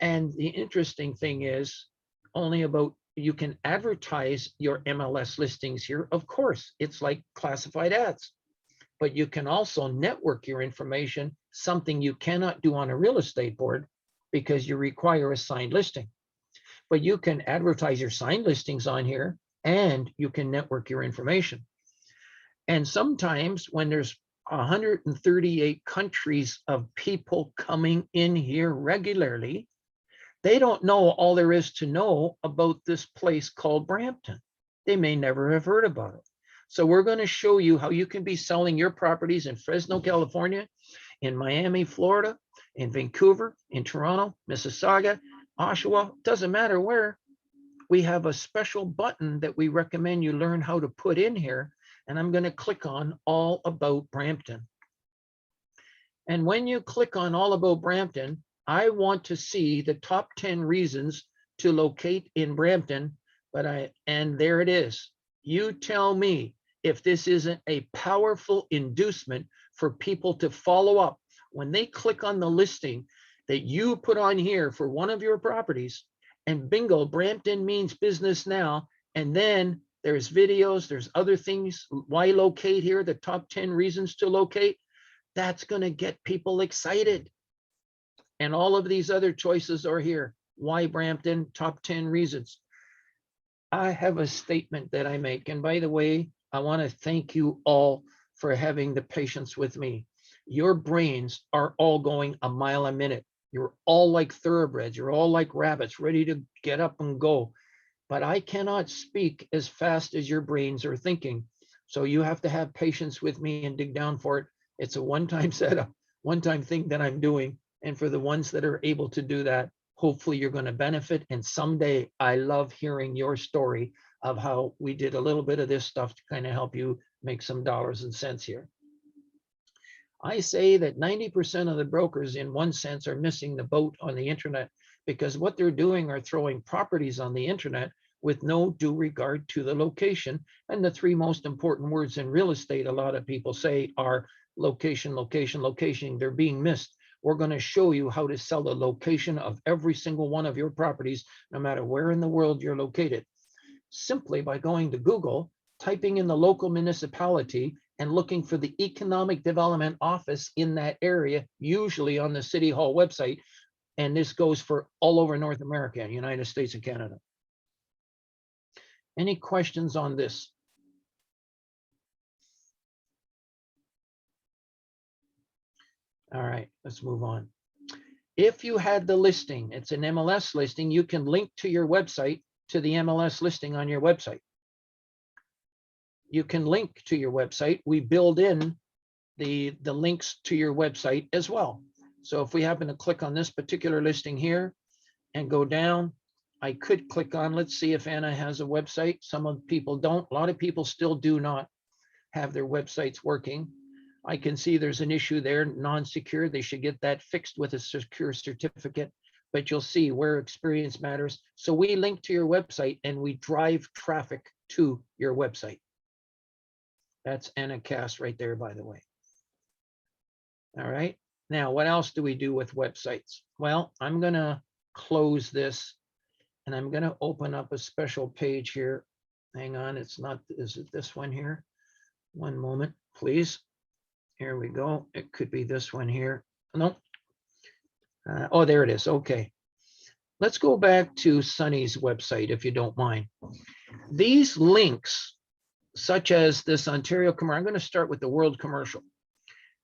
[SPEAKER 1] And the interesting thing is only about, you can advertise your MLS listings here. Of course, it's like classified ads, but you can also network your information, something you cannot do on a real estate board because you require a signed listing. But you can advertise your signed listings on here and you can network your information. And sometimes when there's 138 countries of people coming in here regularly, they don't know all there is to know about this place called Brampton. They may never have heard about it. So we're going to show you how you can be selling your properties in Fresno, California, in Miami, Florida, in Vancouver, in Toronto, Mississauga, Oshawa, doesn't matter where. We have a special button that we recommend you learn how to put in here. And I'm going to click on All About Brampton. And when you click on All About Brampton, I want to see the top 10 reasons to locate in Brampton, and there it is. You tell me if this isn't a powerful inducement for people to follow up when they click on the listing that you put on here for one of your properties, and bingo, Brampton means business now. And then there's videos, there's other things. Why locate here? The top 10 reasons to locate. That's going to get people excited. And all of these other choices are here. Why Brampton? Top 10 reasons. I have a statement that I make. And by the way, I want to thank you all for having the patience with me. Your brains are all going a mile a minute. You're all like thoroughbreds. You're all like rabbits, ready to get up and go. But I cannot speak as fast as your brains are thinking. So you have to have patience with me and dig down for it. It's a one-time setup, one-time thing that I'm doing. And for the ones that are able to do that, hopefully you're going to benefit. And someday I love hearing your story of how we did a little bit of this stuff to kind of help you make some dollars and cents here. I say that 90% of the brokers in one sense are missing the boat on the internet, because what they're doing are throwing properties on the internet with no due regard to the location. And the three most important words in real estate, a lot of people say, are location, location, location. They're being missed. We're going to show you how to sell the location of every single one of your properties, no matter where in the world you're located, simply by going to Google, typing in the local municipality, and looking for the economic development office in that area, usually on the City Hall website. And this goes for all over North America, United States and Canada. Any questions on this? All right, let's move on. If you had the listing, it's an MLS listing, you can link to your website, to the MLS listing on your website. You can link to your website. We build in the links to your website as well. So if we happen to click on this particular listing here and go down, I could click on, let's see if Anna has a website. Some of people don't. A lot of people still do not have their websites working. I can see there's an issue there, non-secure. They should get that fixed with a secure certificate. but you'll see where experience matters. So we link to your website and we drive traffic to your website. That's Anna Cass right there, by the way. All right. Now, what else do we do with websites? Well, I'm going to close this and I'm going to open up a special page here. Hang on. It's not, is it this one here? One moment, please. Here we go. It could be this one here. No. Oh, there it is. Okay. Let's go back to Sunny's website, if you don't mind. These links, such as this Ontario commercial, I'm going to start with the World Commercial.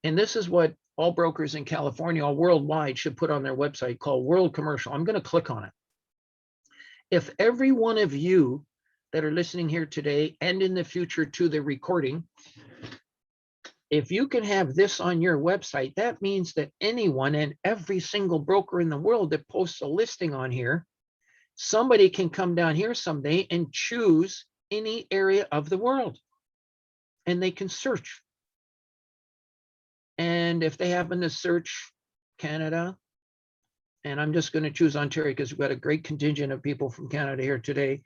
[SPEAKER 1] And this is what all brokers in California, all worldwide, should put on their website, called World Commercial. I'm going to click on it. If every one of you that are listening here today and in the future to the recording, if you can have this on your website, that means that anyone and every single broker in the world that posts a listing on here, somebody can come down here someday and choose any area of the world and they can search. And if they happen to search Canada, and I'm just going to choose Ontario because we've got a great contingent of people from Canada here today.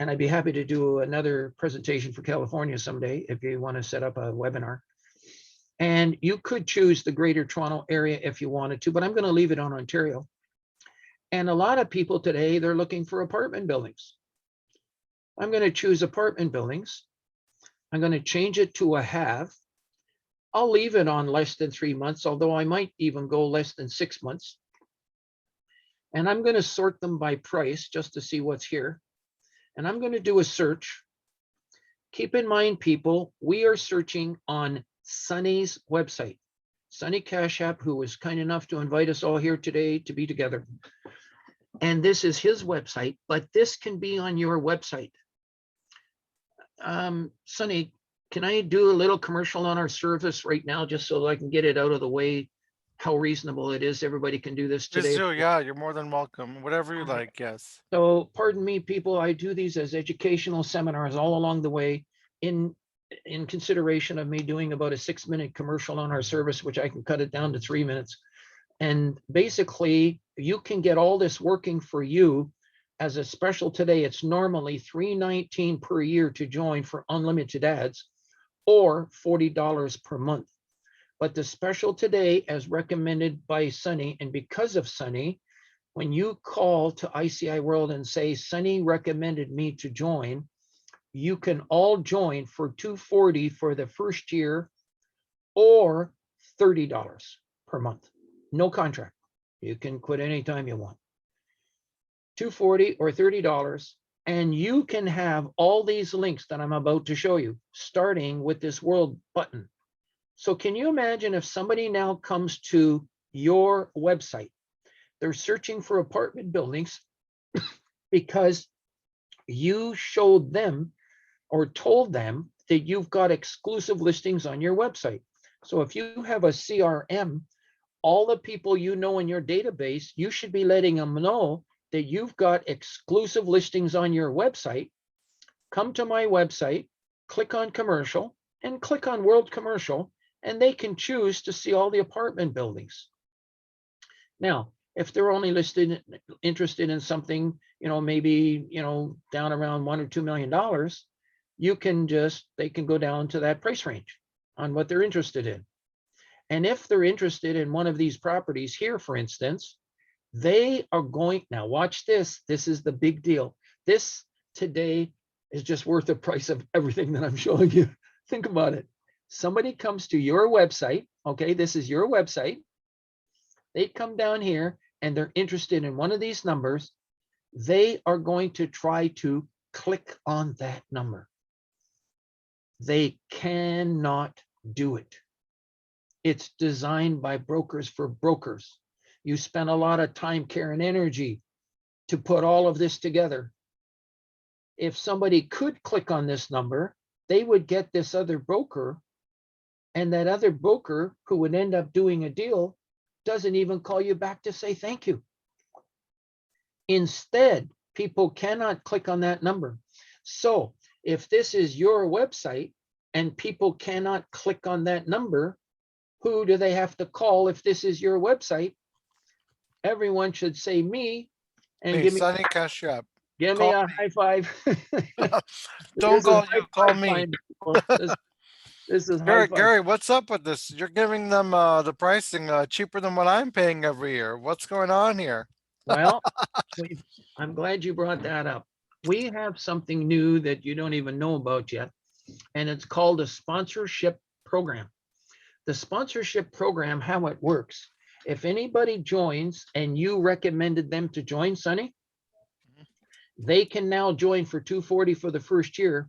[SPEAKER 1] And I'd be happy to do another presentation for California someday if you want to set up a webinar. And you could choose the Greater Toronto area if you wanted to, but I'm going to leave it on Ontario. And a lot of people today, they're looking for apartment buildings. I'm going to choose apartment buildings. I'm going to change it to a have. I'll leave it on less than 3 months, although I might even go less than 6 months. And I'm going to sort them by price just to see what's here. And I'm going to do a search. Keep in mind, people, we are searching on Sunny's website. Sunny Kashyap, who was kind enough to invite us all here today to be together. And this is his website, but this can be on your website. Sunny, can I do a little commercial on our service right now, just so I can get it out of the way, how reasonable it is? Everybody can do this today.
[SPEAKER 2] Just do, yeah, you're more than welcome. Whatever you like, yes.
[SPEAKER 1] So pardon me, people, I do these as educational seminars all along the way in consideration of me doing about a 6-minute commercial on our service, which I can cut it down to 3 minutes. And basically, you can get all this working for you as a special today. It's normally $319 per year to join for unlimited ads, or $40 per month. But the special today, as recommended by Sunny, and because of Sunny, when you call to ICIWorld and say, Sunny recommended me to join, you can all join for $240 for the first year or $30 per month. No contract. You can quit anytime you want. $240 or $30. And you can have all these links that I'm about to show you, starting with this world button. So can you imagine if somebody now comes to your website, they're searching for apartment buildings because you showed them or told them that you've got exclusive listings on your website. So if you have a CRM, all the people you know in your database, you should be letting them know that you've got exclusive listings on your website. Come to my website, click on commercial and click on World Commercial, and they can choose to see all the apartment buildings. Now, if they're only interested in something, maybe, down around $1 or $2 million, they can go down to that price range on what they're interested in. And if they're interested in one of these properties here, for instance, they are going, now watch this, this is the big deal. This today is just worth the price of everything that I'm showing you. Think about it. Somebody comes to your website, okay, this is your website. They come down here and they're interested in one of these numbers. They are going to try to click on that number. They cannot do it. It's designed by brokers for brokers. You spend a lot of time, care, and energy to put all of this together. If somebody could click on this number, they would get this other broker, and that other broker who would end up doing a deal doesn't even call you back to say thank you. Instead, people cannot click on that number. So if this is your website and people cannot click on that number, who do they have to call if this is your website? everyone should say me and
[SPEAKER 2] Hey,
[SPEAKER 1] give me
[SPEAKER 2] Sonny Kashyap.
[SPEAKER 1] a
[SPEAKER 2] call
[SPEAKER 1] high five.
[SPEAKER 2] Don't
[SPEAKER 1] This is
[SPEAKER 2] call
[SPEAKER 1] high
[SPEAKER 2] you, call
[SPEAKER 1] five
[SPEAKER 2] me.
[SPEAKER 1] time, people. This is high
[SPEAKER 2] Gary,
[SPEAKER 1] five.
[SPEAKER 2] Gary, what's up with this? You're giving them the pricing cheaper than what I'm paying every year. What's going on here?
[SPEAKER 1] Well, I'm glad you brought that up. We have something new that you don't even know about yet, and it's called a sponsorship program. The sponsorship program, how it works, if anybody joins and you recommended them to join, Sonny, they can now join for $240 for the first year,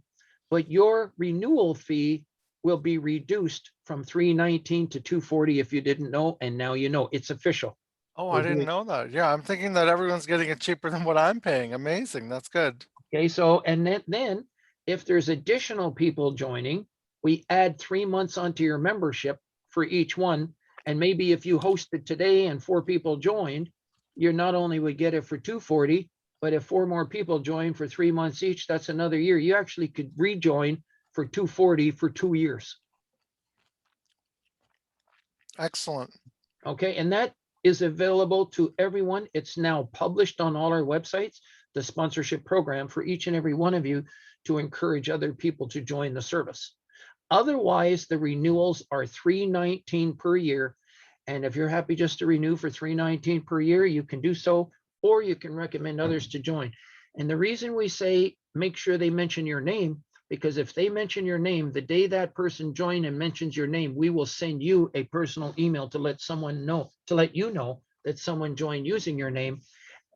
[SPEAKER 1] but your renewal fee will be reduced from $319 to $240 if you didn't know, and now you know. It's official.
[SPEAKER 2] Oh,
[SPEAKER 1] We're
[SPEAKER 2] I didn't
[SPEAKER 1] doing-
[SPEAKER 2] know that. Yeah, I'm thinking that everyone's getting it cheaper than what I'm paying. Amazing. That's good.
[SPEAKER 1] Okay, so, and then if there's additional people joining, we add 3 months onto your membership for each one. And maybe if you hosted today and 4 people joined, you not only would get it for $240, but if 4 more people join for 3 months each, that's another year. You actually could rejoin for $240 for 2 years.
[SPEAKER 2] Excellent.
[SPEAKER 1] Okay, and that is available to everyone. It's now published on all our websites, the sponsorship program for each and every one of you to encourage other people to join the service. Otherwise, the renewals are $319 per year. And if you're happy just to renew for $319 per year, you can do so, or you can recommend others to join. And the reason we say make sure they mention your name, because if they mention your name, the day that person joined and mentions your name, we will send you a personal email to let someone know, to let you know that someone joined using your name.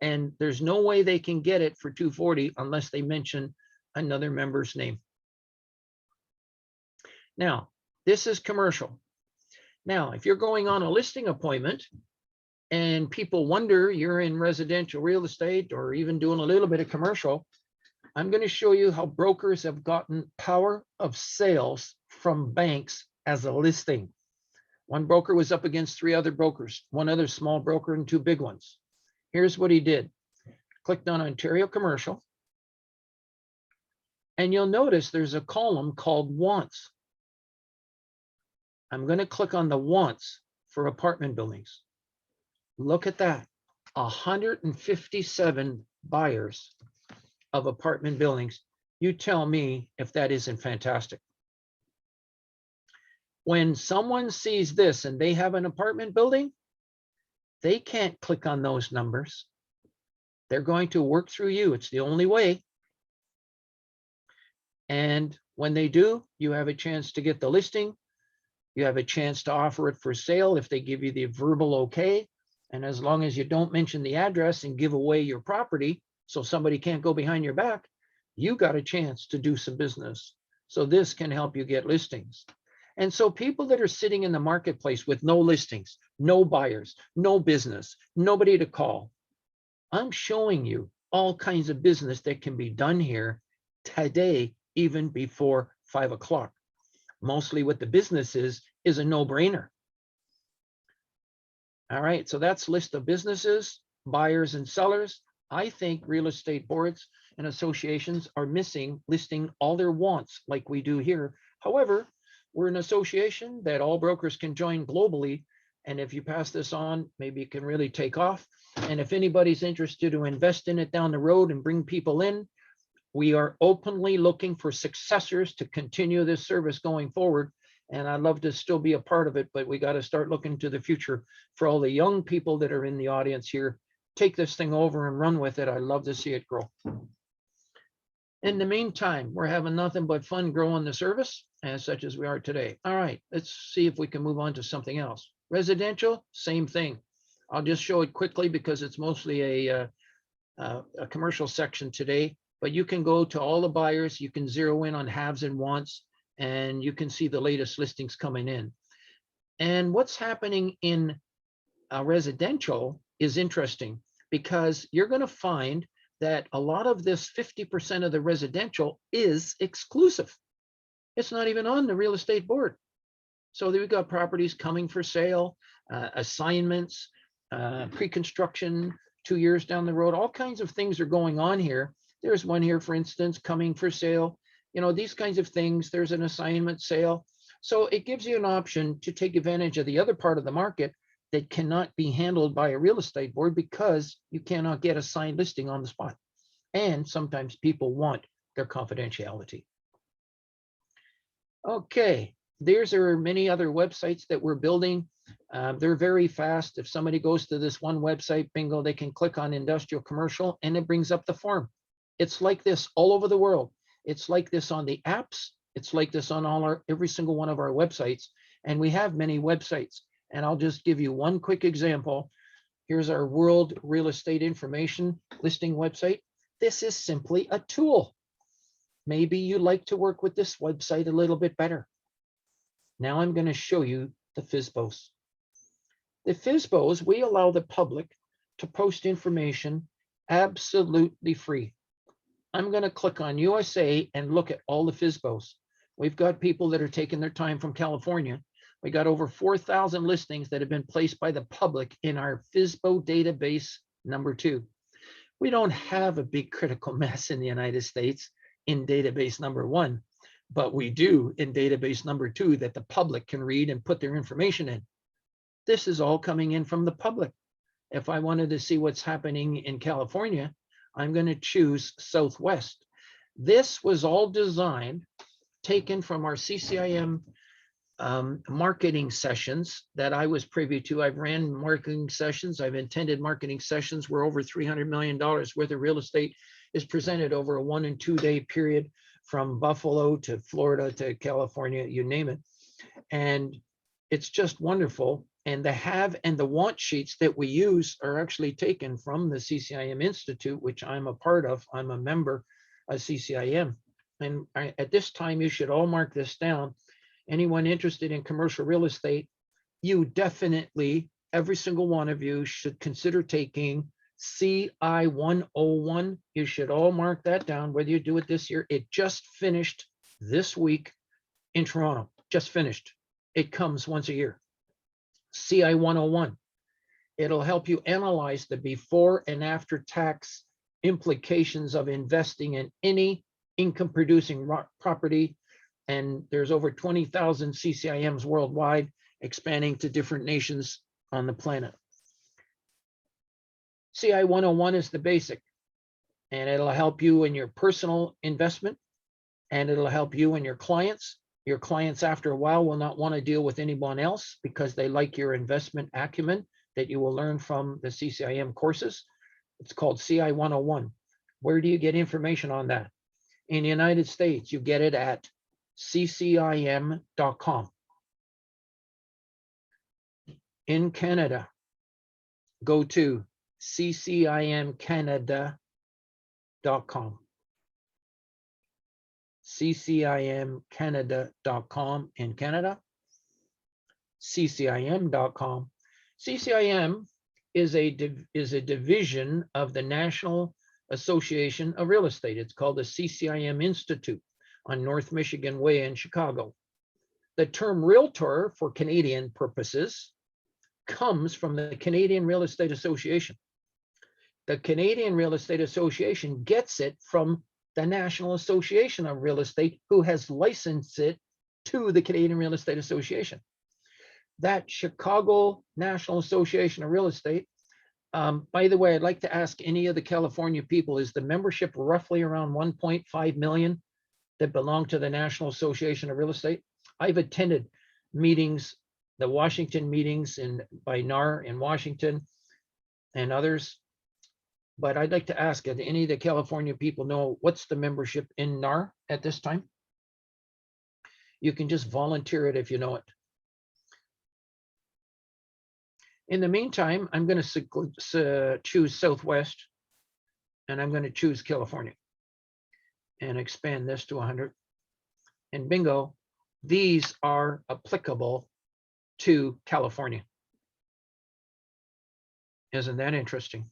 [SPEAKER 1] And there's no way they can get it for $240 unless they mention another member's name. Now, this is commercial. Now, if you're going on a listing appointment and people wonder you're in residential real estate or even doing a little bit of commercial, I'm going to show you how brokers have gotten power of sales from banks as a listing. One broker was up against 3 other brokers, 1 other small broker and 2 big ones. Here's what he did. Clicked on Ontario Commercial. And you'll notice there's a column called wants. I'm going to click on the wants for apartment buildings. Look at that. 157 buyers of apartment buildings. You tell me if that isn't fantastic. When someone sees this and they have an apartment building, they can't click on those numbers. They're going to work through you. It's the only way. And when they do, you have a chance to get the listing. You have a chance to offer it for sale if they give you the verbal okay. And as long as you don't mention the address and give away your property, so somebody can't go behind your back, you got a chance to do some business. So this can help you get listings. And so people that are sitting in the marketplace with no listings, no buyers, no business, nobody to call, I'm showing you all kinds of business that can be done here today, even before 5 o'clock. Mostly what the business is a no-brainer. All right, so that's list of businesses, buyers and sellers. I think real estate boards and associations are missing listing all their wants like we do here. However, we're an association that all brokers can join globally. And if you pass this on, maybe it can really take off. And if anybody's interested to invest in it down the road and bring people in, we are openly looking for successors to continue this service going forward. And I'd love to still be a part of it, but we got to start looking to the future for all the young people that are in the audience here. Take this thing over and run with it. I'd love to see it grow. In the meantime, we're having nothing but fun growing the service as such as we are today. All right, let's see if we can move on to something else. Residential, same thing. I'll just show it quickly because it's mostly a commercial section today, but you can go to all the buyers. You can zero in on haves and wants, and you can see the latest listings coming in. And what's happening in residential is interesting because you're going to find that a lot of this 50% of the residential is exclusive. It's not even on the real estate board. So we've got properties coming for sale, assignments, pre-construction 2 years down the road, all kinds of things are going on here. There's one here, for instance, coming for sale. You know, these kinds of things. There's an assignment sale. So it gives you an option to take advantage of the other part of the market that cannot be handled by a real estate board because you cannot get a signed listing on the spot. And sometimes people want their confidentiality. Okay, there's are many other websites that we're building. They're very fast. If somebody goes to this one website, bingo, they can click on industrial commercial and it brings up the form. It's like this all over the world. It's like this on the apps. It's like this on every single one of our websites. And we have many websites. And I'll just give you one quick example. Here's our World Real Estate Information Listing website. This is simply a tool. Maybe you like to work with this website a little bit better. Now I'm going to show you the Fsbos. The Fsbos, we allow the public to post information absolutely free. I'm going to click on USA and look at all the Fsbos. We've got people that are taking their time from California. We got over 4,000 listings that have been placed by the public in our Fsbo database #2. We don't have a big critical mass in the United States in database #1, but we do in database #2 that the public can read and put their information in. This is all coming in from the public. If I wanted to see what's happening in California, I'm going to choose Southwest. This was all designed, taken from our CCIM marketing sessions that I was privy to. I've ran marketing sessions. I've attended marketing sessions where over $300 million worth of real estate is presented over a 1 and 2 day period from Buffalo to Florida to California, you name it. And it's just wonderful. And the have and the want sheets that we use are actually taken from the CCIM Institute, which I'm a part of. I'm a member of CCIM. And at this time, you should all mark this down. Anyone interested in commercial real estate, you definitely, every single one of you should consider taking CI 101. You should all mark that down, whether you do it this year. It just finished this week in Toronto, just finished. It comes once a year. CI 101. It'll help you analyze the before and after tax implications of investing in any income producing property. And there's over 20,000 CCIMs worldwide, expanding to different nations on the planet. CI 101 is the basic, and it'll help you in your personal investment, and it'll help you and your clients. Your clients, after a while, will not want to deal with anyone else because they like your investment acumen that you will learn from the CCIM courses. It's called CI 101. Where do you get information on that? In the United States, you get it at CCIM.com. In Canada, go to CCIMcanada.com. CCIMcanada.com in Canada. CCIM.com. CCIM is a division of the National Association of Real Estate. It's called the CCIM Institute on North Michigan Way in Chicago. The term realtor for Canadian purposes comes from the Canadian Real Estate Association. The Canadian Real Estate Association gets it from the National Association of Real Estate, who has licensed it to the Canadian Real Estate Association. That Chicago National Association of Real Estate, by the way, I'd like to ask any of the California people, is the membership roughly around 1.5 million that belong to the National Association of Real Estate? I've attended meetings, the Washington meetings by NAR in Washington and others. But I'd like to ask, do any of the California people know what's the membership in NAR at this time? You can just volunteer it if you know it. In the meantime, I'm going to choose Southwest, and I'm going to choose California and expand this to 100. And bingo, these are applicable to California. Isn't that interesting?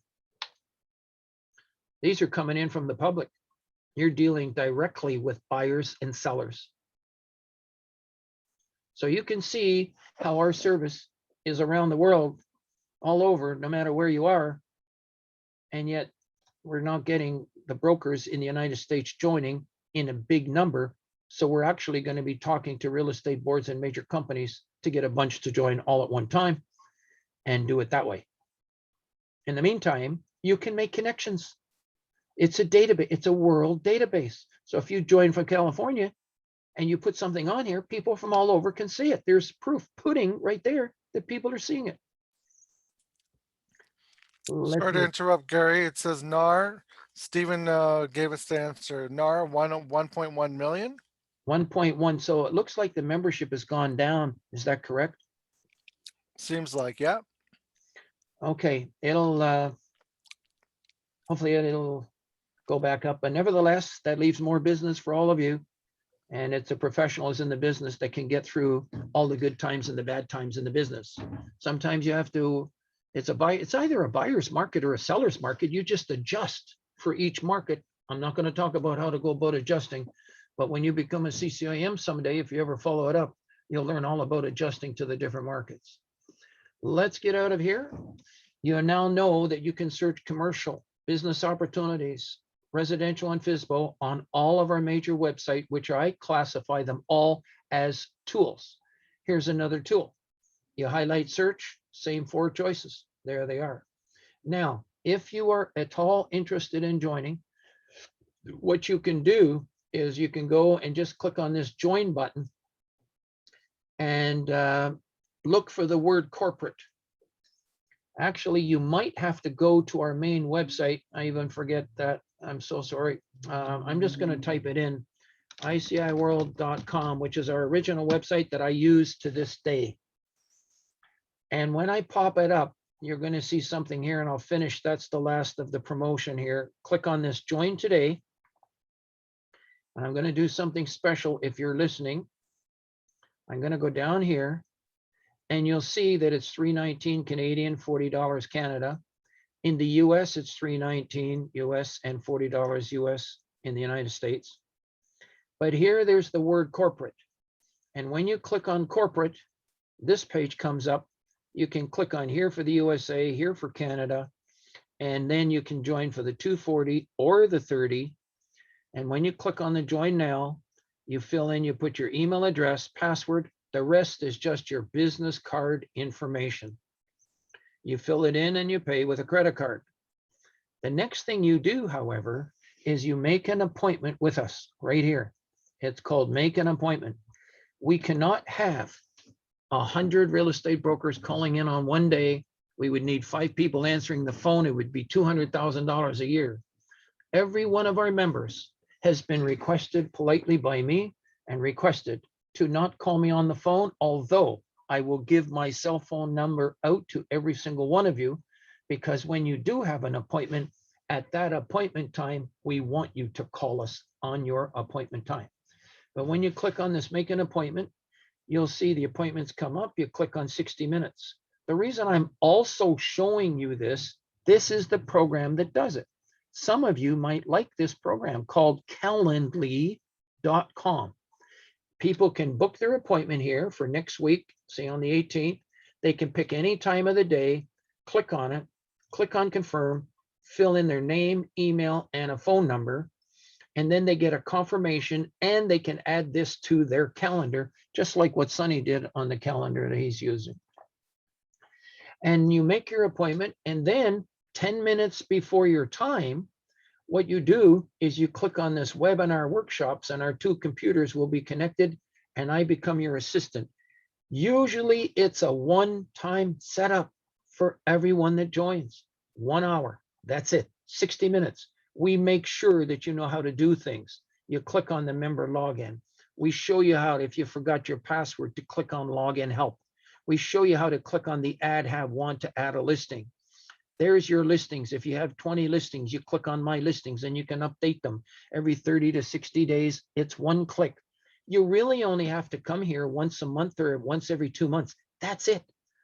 [SPEAKER 1] These are coming in from the public. You're dealing directly with buyers and sellers. So you can see how our service is around the world, all over, no matter where you are. And yet we're not getting the brokers in the United States joining in a big number. So we're actually going to be talking to real estate boards and major companies to get a bunch to join all at one time. and do it that way. In the meantime, you can make connections. It's a database, it's a world database. So if you join from California and you put something on here, people from all over can see it. There's proof pudding right there that people are seeing it. Let
[SPEAKER 2] Sorry to
[SPEAKER 1] me-
[SPEAKER 2] interrupt, Gary. It says NAR. Stephen gave us the answer. NAR 1.1 million.
[SPEAKER 1] 1.1. So it looks like the membership has gone down. Is that correct?
[SPEAKER 2] Seems like, yeah.
[SPEAKER 1] Okay, it'll hopefully it'll go back up, but nevertheless, that leaves more business for all of you. And it's the professionals in the business that can get through all the good times and the bad times in the business. Sometimes you have to, it's either a buyer's market or a seller's market. You just adjust for each market. I'm not going to talk about how to go about adjusting, but when you become a CCIM someday, if you ever follow it up, you'll learn all about adjusting to the different markets. Let's get out of here. You now know that you can search commercial, business opportunities, residential and Fsbo on all of our major website, which I classify them all as tools. Here's another tool. You highlight search, same 4 choices. There they are. Now, if you are at all interested in joining, what you can do is you can go and just click on this join button and look for the word corporate. Actually, you might have to go to our main website. I even forget that. I'm so sorry. I'm just going to type it in, ICIWorld.com, which is our original website that I use to this day. And when I pop it up, you're going to see something here, and I'll finish. That's the last of the promotion here. Click on this join today. And I'm going to do something special if you're listening. I'm going to go down here, and you'll see that it's $3.19 Canadian, $40 Canada. In the US, it's $3.19 US and $40 US in the United States. But here, there's the word corporate. And when you click on corporate, this page comes up. You can click on here for the USA, here for Canada, and then you can join for the 240 or the 30. And when you click on the join now, you fill in, you put your email address, password. The rest is just your business card information. You fill it in and you pay with a credit card. The next thing you do, however, is you make an appointment with us right here. It's called make an appointment. We cannot have 100 real estate brokers calling in on one day. We would need 5 people answering the phone. It would be $200,000 a year. Every one of our members has been requested politely by me and requested to not call me on the phone, although I will give my cell phone number out to every single one of you, because when you do have an appointment, at that appointment time, we want you to call us on your appointment time. But when you click on this, make an appointment, you'll see the appointments come up. You click on 60 minutes. The reason I'm also showing you this is the program that does it. Some of you might like this program called Calendly.com. People can book their appointment here for next week, say on the 18th. They can pick any time of the day, click on it, click on confirm, fill in their name, email, and a phone number, and then they get a confirmation, and they can add this to their calendar, just like what Sonny did on the calendar that he's using. And you make your appointment, and then 10 minutes before your time, what you do is you click on this webinar workshops, and our 2 computers will be connected, and I become your assistant. Usually it's a one-time setup for everyone that joins. 1 hour, that's it, 60 minutes. We make sure that you know how to do things. You click on the member login. We show you how, if you forgot your password, to click on login help. We show you how to click on the add have want to add a listing. There's your listings. If you have 20 listings, you click on my listings and you can update them every 30 to 60 days. It's one click. You really only have to come here once a month or once every 2 months. That's it.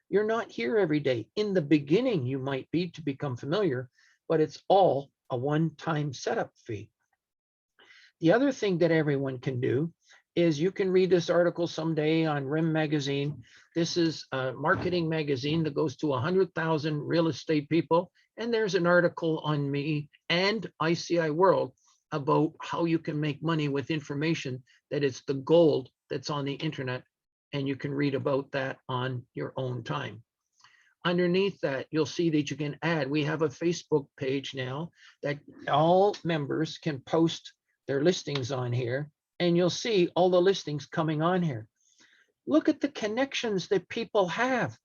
[SPEAKER 1] You're not here every day. In the beginning, you might be to become familiar, but it's all a one-time setup fee. The other thing that everyone can do is you can read this article someday on RIM magazine. This is a marketing magazine that goes to 100,000 real estate people. And there's an article on me and ICIWorld about how you can make money with information that it's the gold that's on the internet. And you can read about that on your own time. underneath that, you'll see that you can add. We have a Facebook page now that all members can post their listings on here, and you'll see all the listings coming on here. Look at the connections that people have.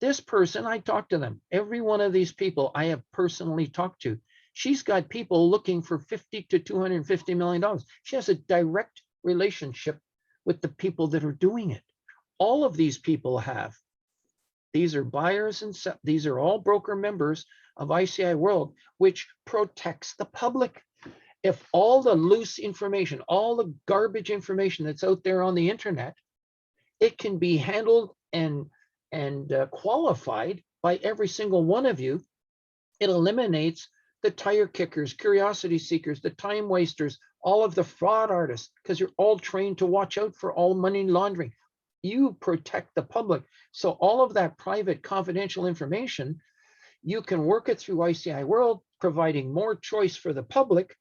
[SPEAKER 1] This person, I talk to them. Every one of these people I have personally talked to. She's got people looking for $50 to $250 million. She has a direct relationship with the people that are doing it. All of these people have. These are buyers and these are all broker members of ICIWorld, which protects the public. If all the loose information, all the garbage information that's out there on the internet, it can be handled and qualified by every single one of you. It eliminates the tire kickers, curiosity seekers, the time wasters, all of the fraud artists, because you're all trained to watch out for all money laundering. You protect the public. So all of that private confidential information, you can work it through ICIWorld, providing more choice for the public,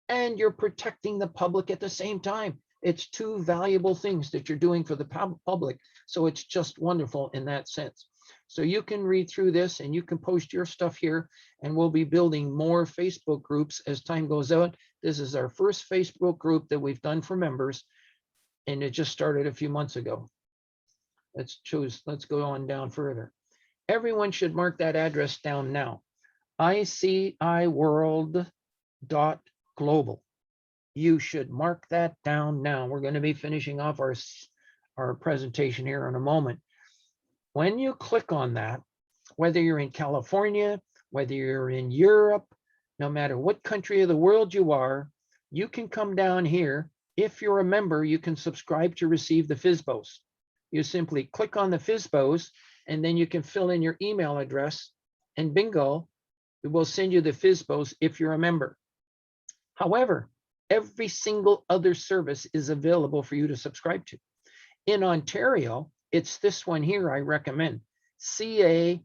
[SPEAKER 1] and you're protecting the public at the same time. It's two valuable things that you're doing for the public. So it's just wonderful in that sense. So you can read through this and you can post your stuff here, and we'll be building more Facebook groups as time goes out. This is our first Facebook group that we've done for members, and it just started a few months ago. Let's go on down further. Everyone should mark that address down now. ICIWorld.global. You should mark that down now. We're going to be finishing off our presentation here in a moment. When you click on that, whether you're in California, whether you're in Europe, no matter what country of the world you are, you can come down here. If you're a member, you can subscribe to receive the Fsbos. You simply click on the Fsbos, and then you can fill in your email address, and bingo, it will send you the Fsbos if you're a member. However, every single other service is available for you to subscribe to. In Ontario, it's this one here I recommend, CAON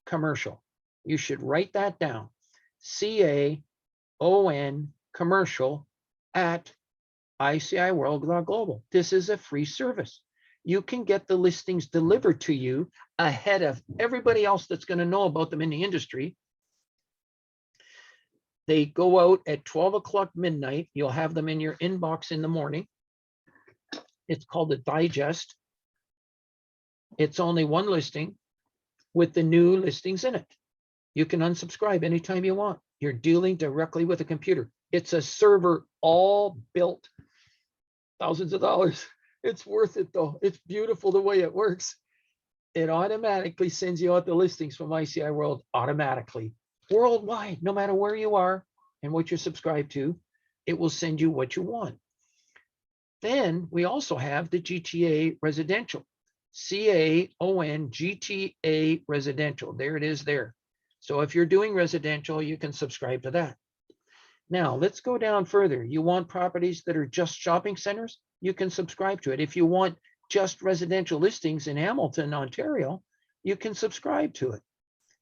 [SPEAKER 1] Commercial. You should write that down, CAON Commercial at ICIWorld.global. This is a free service. You can get the listings delivered to you ahead of everybody else that's going to know about them in the industry. They go out at 12 o'clock midnight. You'll have them in your inbox in the morning. It's called a digest. It's only one listing with the new listings in it. You can unsubscribe anytime you want. You're dealing directly with a computer. It's a server all built, thousands of dollars. It's worth it though. It's beautiful the way it works. It automatically sends you out the listings from ICIWorld automatically. Worldwide, no matter where you are and what you're subscribed to, it will send you what you want. Then we also have the GTA residential, CAON GTA residential. There it is there. So if you're doing residential, you can subscribe to that. Now let's go down further. You want properties that are just shopping centers? You can subscribe to it. If you want just residential listings in Hamilton, Ontario, you can subscribe to it.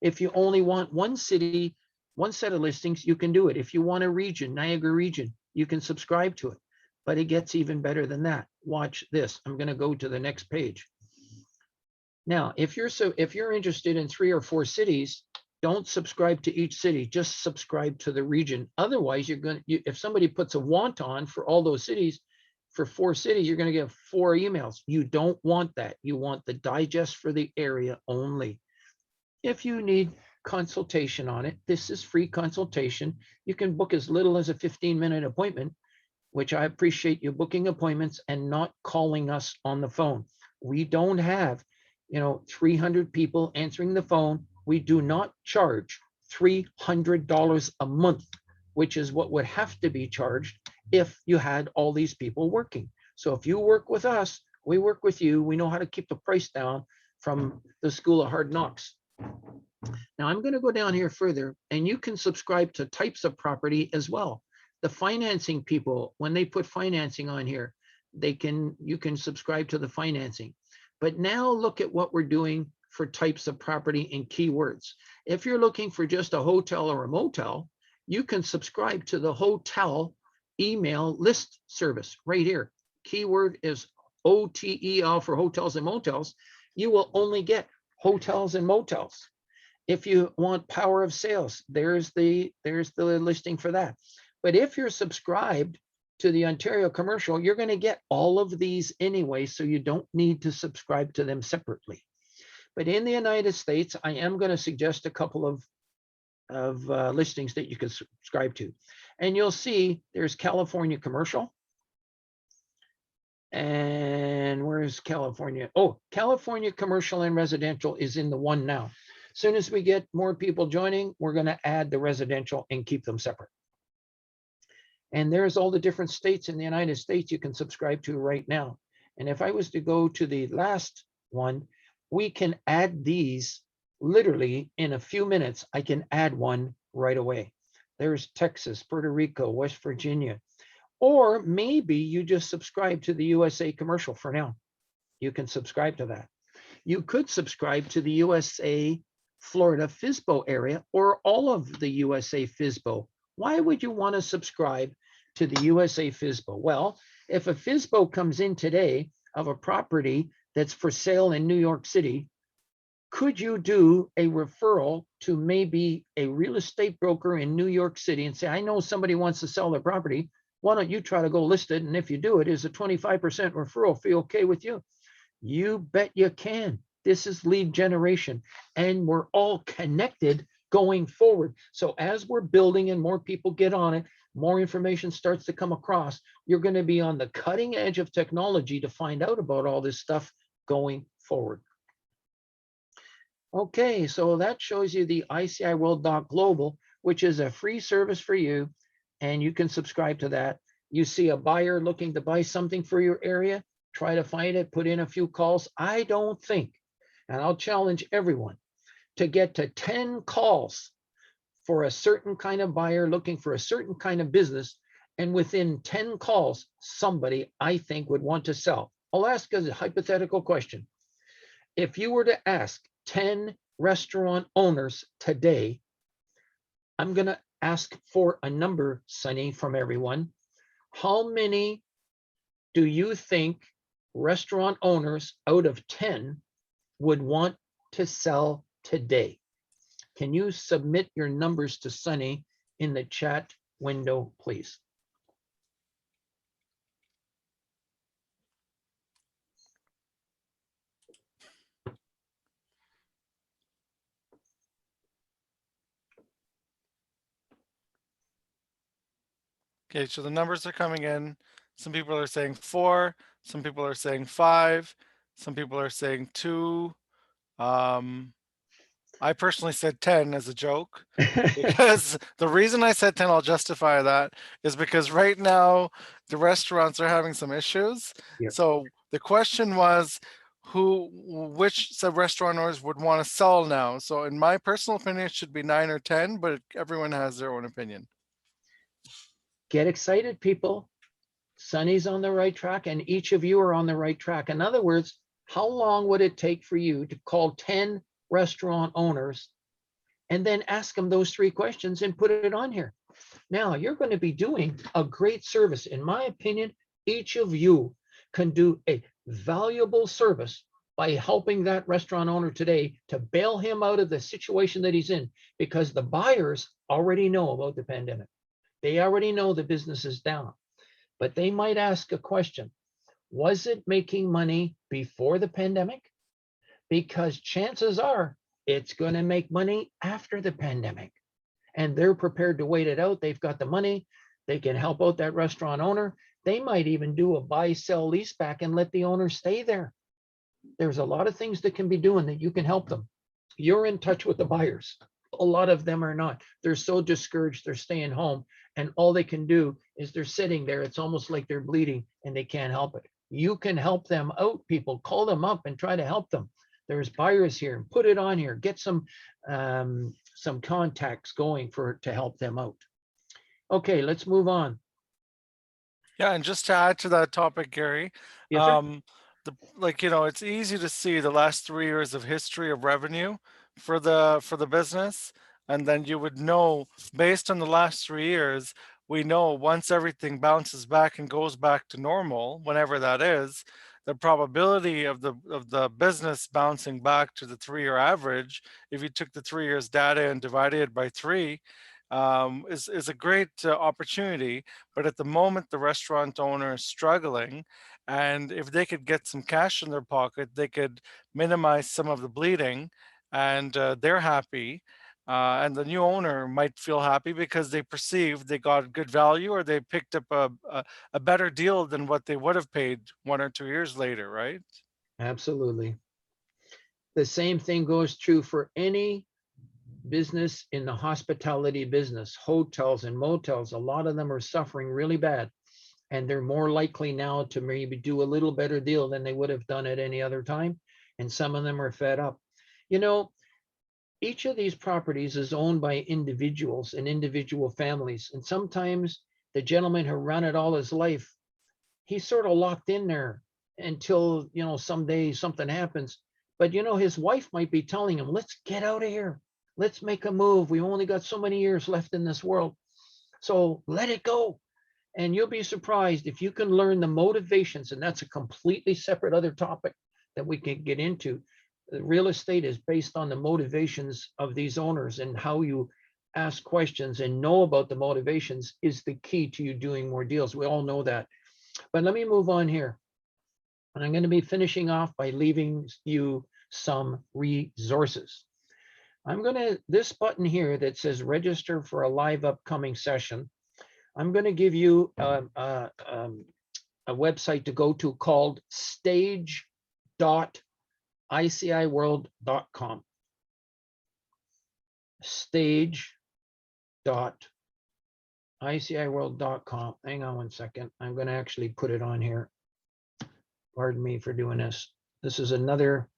[SPEAKER 1] If you only want one city, one set of listings, you can do it. If you want a region, Niagara region, you can subscribe to it. But it gets even better than that. Watch this. I'm going to go to the next page. Now, if you're interested in 3 or 4 cities, don't subscribe to each city. Just subscribe to the region. Otherwise, if somebody puts a want on for all those cities, for 4 cities, you're going to get 4 emails. You don't want that. You want the digest for the area only. If you need consultation on it, this is free consultation. You can book as little as a 15-minute appointment, which I appreciate you booking appointments and not calling us on the phone. We don't have, 300 people answering the phone. We do not charge $300 a month, which is what would have to be charged if you had all these people working. So if you work with us, we work with you. We know how to keep the price down from the School of Hard Knocks. Now I'm going to go down here further, and you can subscribe to types of property as well. The financing people, when they put financing on here, you can subscribe to the financing. But now look at what we're doing for types of property and keywords. If you're looking for just a hotel or a motel, you can subscribe to the hotel email list service right here. Keyword is OTEL for hotels and motels. You will only get hotels and motels. If you want power of sales, there's the listing for that. But if you're subscribed to the Ontario Commercial, you're going to get all of these anyway, so you don't need to subscribe to them separately. But in the United States, I am going to suggest a couple of listings that you can subscribe to. And you'll see there's California Commercial. And where's California? Oh, California Commercial and Residential is in the one now. As soon as we get more people joining, we're going to add the residential and keep them separate. And there's all the different states in the United States you can subscribe to right now. And if I was to go to the last one, we can add these literally in a few minutes. I can add one right away. There's Texas, Puerto Rico, West Virginia. Or maybe you just subscribe to the USA Commercial for now. You can subscribe to that. You could subscribe to the USA Florida Fsbo area or all of the USA Fsbo. Why would you want to subscribe to the USA Fsbo? Well, if a Fsbo comes in today of a property that's for sale in New York City, could you do a referral to maybe a real estate broker in New York City and say, I know somebody wants to sell their property. Why don't you try to go list it? And if you do it, is a 25% referral fee okay with you? You bet you can. This is lead generation, and we're all connected going forward. So as we're building and more people get on it, more information starts to come across, you're going to be on the cutting edge of technology to find out about all this stuff going forward. Okay, so that shows you the ICIWorld.global, which is a free service for you, and you can subscribe to that. You see a buyer looking to buy something for your area, try to find it, put in a few calls. I don't think, and I'll challenge everyone to get to 10 calls for a certain kind of buyer looking for a certain kind of business. And within 10 calls, somebody I think would want to sell. I'll ask a hypothetical question. If you were to ask 10 restaurant owners today, I'm going to ask for a number, Sunny, from everyone. How many do you think restaurant owners out of 10 would want to sell today? Can you submit your numbers to Sunny in the chat window, please?
[SPEAKER 2] Okay, so the numbers are coming in. Some people are saying 4, some people are saying 5, some people are saying 2. I personally said 10 as a joke, because the reason I said 10, I'll justify that, is because right now the restaurants are having some issues.
[SPEAKER 1] Yep.
[SPEAKER 2] So the question was, which restaurateurs would want to sell now? So in my personal opinion, it should be 9 or 10, but everyone has their own opinion.
[SPEAKER 1] Get excited, people. Sunny's on the right track, and each of you are on the right track. In other words, how long would it take for you to call 10 restaurant owners and then ask them those 3 questions and put it on here? Now, you're going to be doing a great service. In my opinion, each of you can do a valuable service by helping that restaurant owner today to bail him out of the situation that he's in, because the buyers already know about the pandemic. They already know the business is down, but they might ask a question. Was it making money before the pandemic? Because chances are it's going to make money after the pandemic, and they're prepared to wait it out. They've got the money. They can help out that restaurant owner. They might even do a buy, sell, lease back and let the owner stay there. There's a lot of things that can be doing that you can help them. You're in touch with the buyers. A lot of them are not. They're so discouraged, they're staying home, and all they can do is they're sitting there. It's almost like they're bleeding and they can't help it. You can help them out, people. Call them up and try to help them. There's buyers here. Put it on here. Get some contacts going to help them out. Okay, let's move on.
[SPEAKER 2] Yeah, and just to add to that topic, Gary,
[SPEAKER 1] Yes, sir.
[SPEAKER 2] it's easy to see the last 3 years of history of revenue for the business, and then you would know, based on the last 3 years, we know once everything bounces back and goes back to normal, whenever that is, the probability of the business bouncing back to the 3-year average, if you took the 3 years data and divided it by 3, is a great opportunity. But at the moment, the restaurant owner is struggling, and if they could get some cash in their pocket, they could minimize some of the bleeding, and they're happy. And the new owner might feel happy because they perceived they got good value, or they picked up a better deal than what they would have paid 1 or 2 years later, right?
[SPEAKER 1] Absolutely. The same thing goes true for any business in the hospitality business, hotels and motels. A lot of them are suffering really bad, and they're more likely now to maybe do a little better deal than they would have done at any other time. And some of them are fed up. You know, each of these properties is owned by individuals and individual families. And sometimes the gentleman who ran it all his life, he's sort of locked in there until, you know, someday something happens. But, you know, his wife might be telling him, let's get out of here. Let's make a move. We only got so many years left in this world. So let it go. And you'll be surprised if you can learn the motivations. And that's a completely separate other topic that we can get into. The real estate is based on the motivations of these owners, and how you ask questions and know about the motivations is the key to you doing more deals. We all know that. But let me move on here. And I'm going to be finishing off by leaving you some resources. I'm going to, this button here that says register for a live upcoming session, I'm going to give you a website to go to called stage.ICIWorld.com. Stage.ICIWorld.com. Hang on one second. I'm going to actually put it on here. Pardon me for doing this. This is another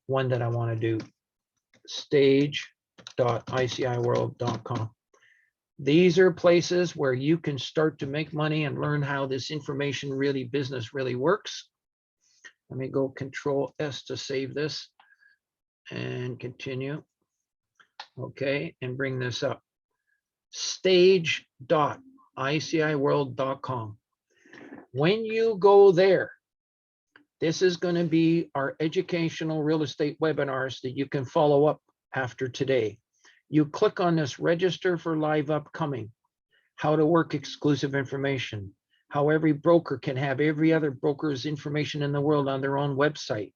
[SPEAKER 1] one that I want to do. Stage.ICIWorld.com. These are places where you can start to make money and learn how this information really, business really works. Let me go Control S to save this and continue. Okay, and bring this up. Stage.ICIWorld.com. When you go there, this is going to be our educational real estate webinars that you can follow up after today. You click on this register for live upcoming, how to work exclusive information, how every broker can have every other broker's information in the world on their own website,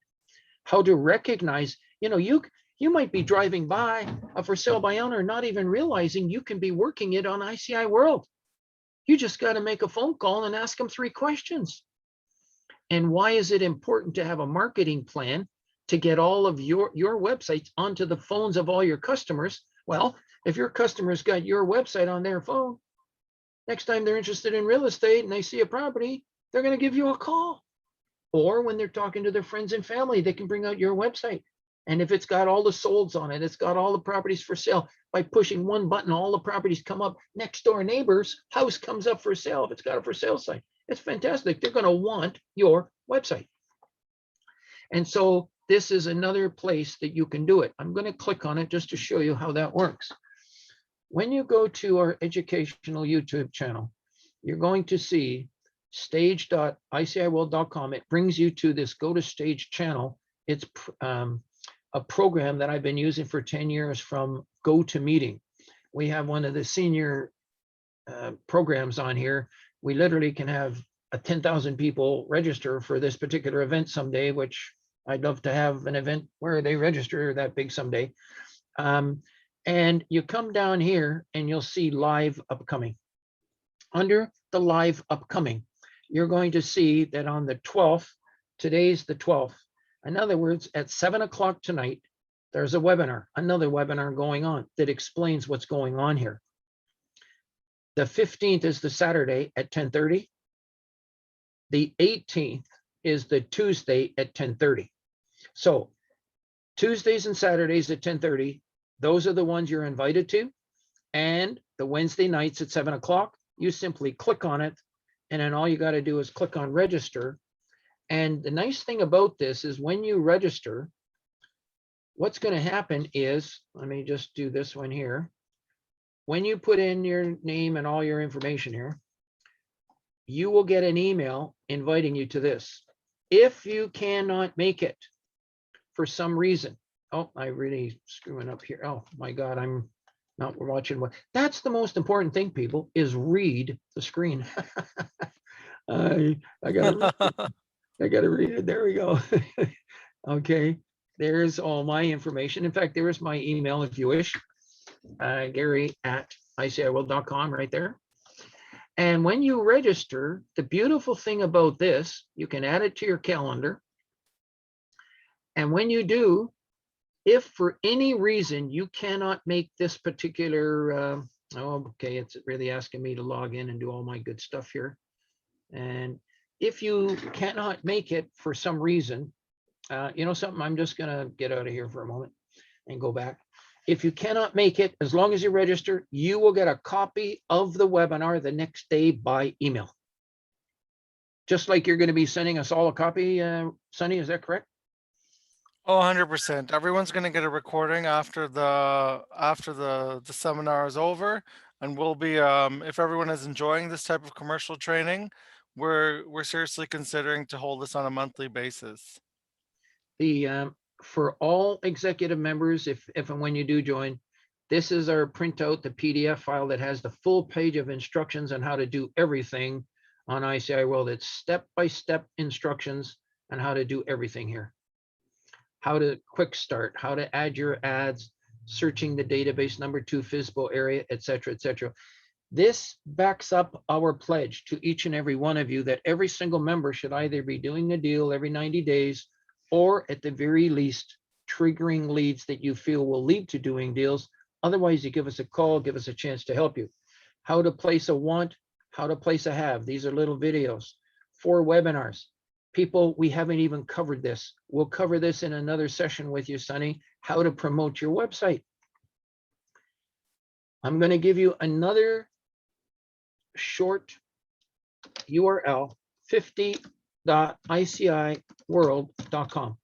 [SPEAKER 1] how to recognize, you know, you might be driving by a for sale by owner, not even realizing you can be working it on ICI World. You just got to make a phone call and ask them 3 questions. And why is it important to have a marketing plan to get all of your websites onto the phones of all your customers? Well, if your customers got your website on their phone, next time they're interested in real estate and they see a property, they're going to give you a call. Or when they're talking to their friends and family, they can bring out your website. And if it's got all the solds on it, it's got all the properties for sale. By pushing one button, all the properties come up. Next door neighbor's house comes up for sale if it's got a for sale sign. It's fantastic. They're going to want your website. And so this is another place that you can do it. I'm going to click on it just to show you how that works. When you go to our educational YouTube channel, you're going to see stage.ICIWorld.com. It brings you to this Go to Stage channel. It's a program that I've been using for 10 years from GoToMeeting. We have one of the senior programs on here. We literally can have 10,000 people register for this particular event someday, which I'd love to have an event where they register that big someday. And you come down here and you'll see live upcoming. Under the live upcoming, you're going to see that on the 12th, today's the 12th. In other words, at 7 o'clock tonight, there's a webinar, another webinar going on that explains what's going on here. The 15th is the Saturday at 10:30. The 18th is the Tuesday at 10:30. So Tuesdays and Saturdays at 10:30, those are the ones you're invited to. And the Wednesday nights at 7 o'clock, you simply click on it. And then all you got to do is click on register. And the nice thing about this is when you register, what's going to happen is, let me just do this one here. When you put in your name and all your information here, you will get an email inviting you to this. if you cannot make it for some reason, oh, I really screwing up here. Oh my God, I'm not watching what. That's the most important thing, people, is read the screen. I gotta read it. There we go. Okay, there's all my information. In fact, there's my email if you wish. Gary@ICIWorld.com right there. And when you register, the beautiful thing about this, you can add it to your calendar. And when you do, if for any reason you cannot make this particular, okay, it's really asking me to log in and do all my good stuff here. And if you cannot make it for some reason, you know something, I'm just gonna get out of here for a moment and go back. If you cannot make it, as long as you register, you will get a copy of the webinar the next day by email. Just like you're gonna be sending us all a copy, Sunny, is that correct?
[SPEAKER 2] Oh, 100%. Everyone's going to get a recording after the seminar is over, and we'll be if everyone is enjoying this type of commercial training, we're seriously considering to hold this on a monthly basis.
[SPEAKER 1] The for all executive members, if and when you do join, this is our printout, the PDF file that has the full page of instructions on how to do everything on ICIWorld. It's step-by-step instructions on how to do everything here. How to quick start, how to add your ads, searching the database, number 2 Fsbos area, etc., etc. This backs up our pledge to each and every one of you that every single member should either be doing a deal every 90 days or at the very least triggering leads that you feel will lead to doing deals. Otherwise, you give us a call, give us a chance to help you. How to place a want, how to place a have. These are little videos. 4 webinars. People, we haven't even covered this. We'll cover this in another session with you, Sunny, how to promote your website. I'm going to give you another short URL, 50.ICIWorld.com.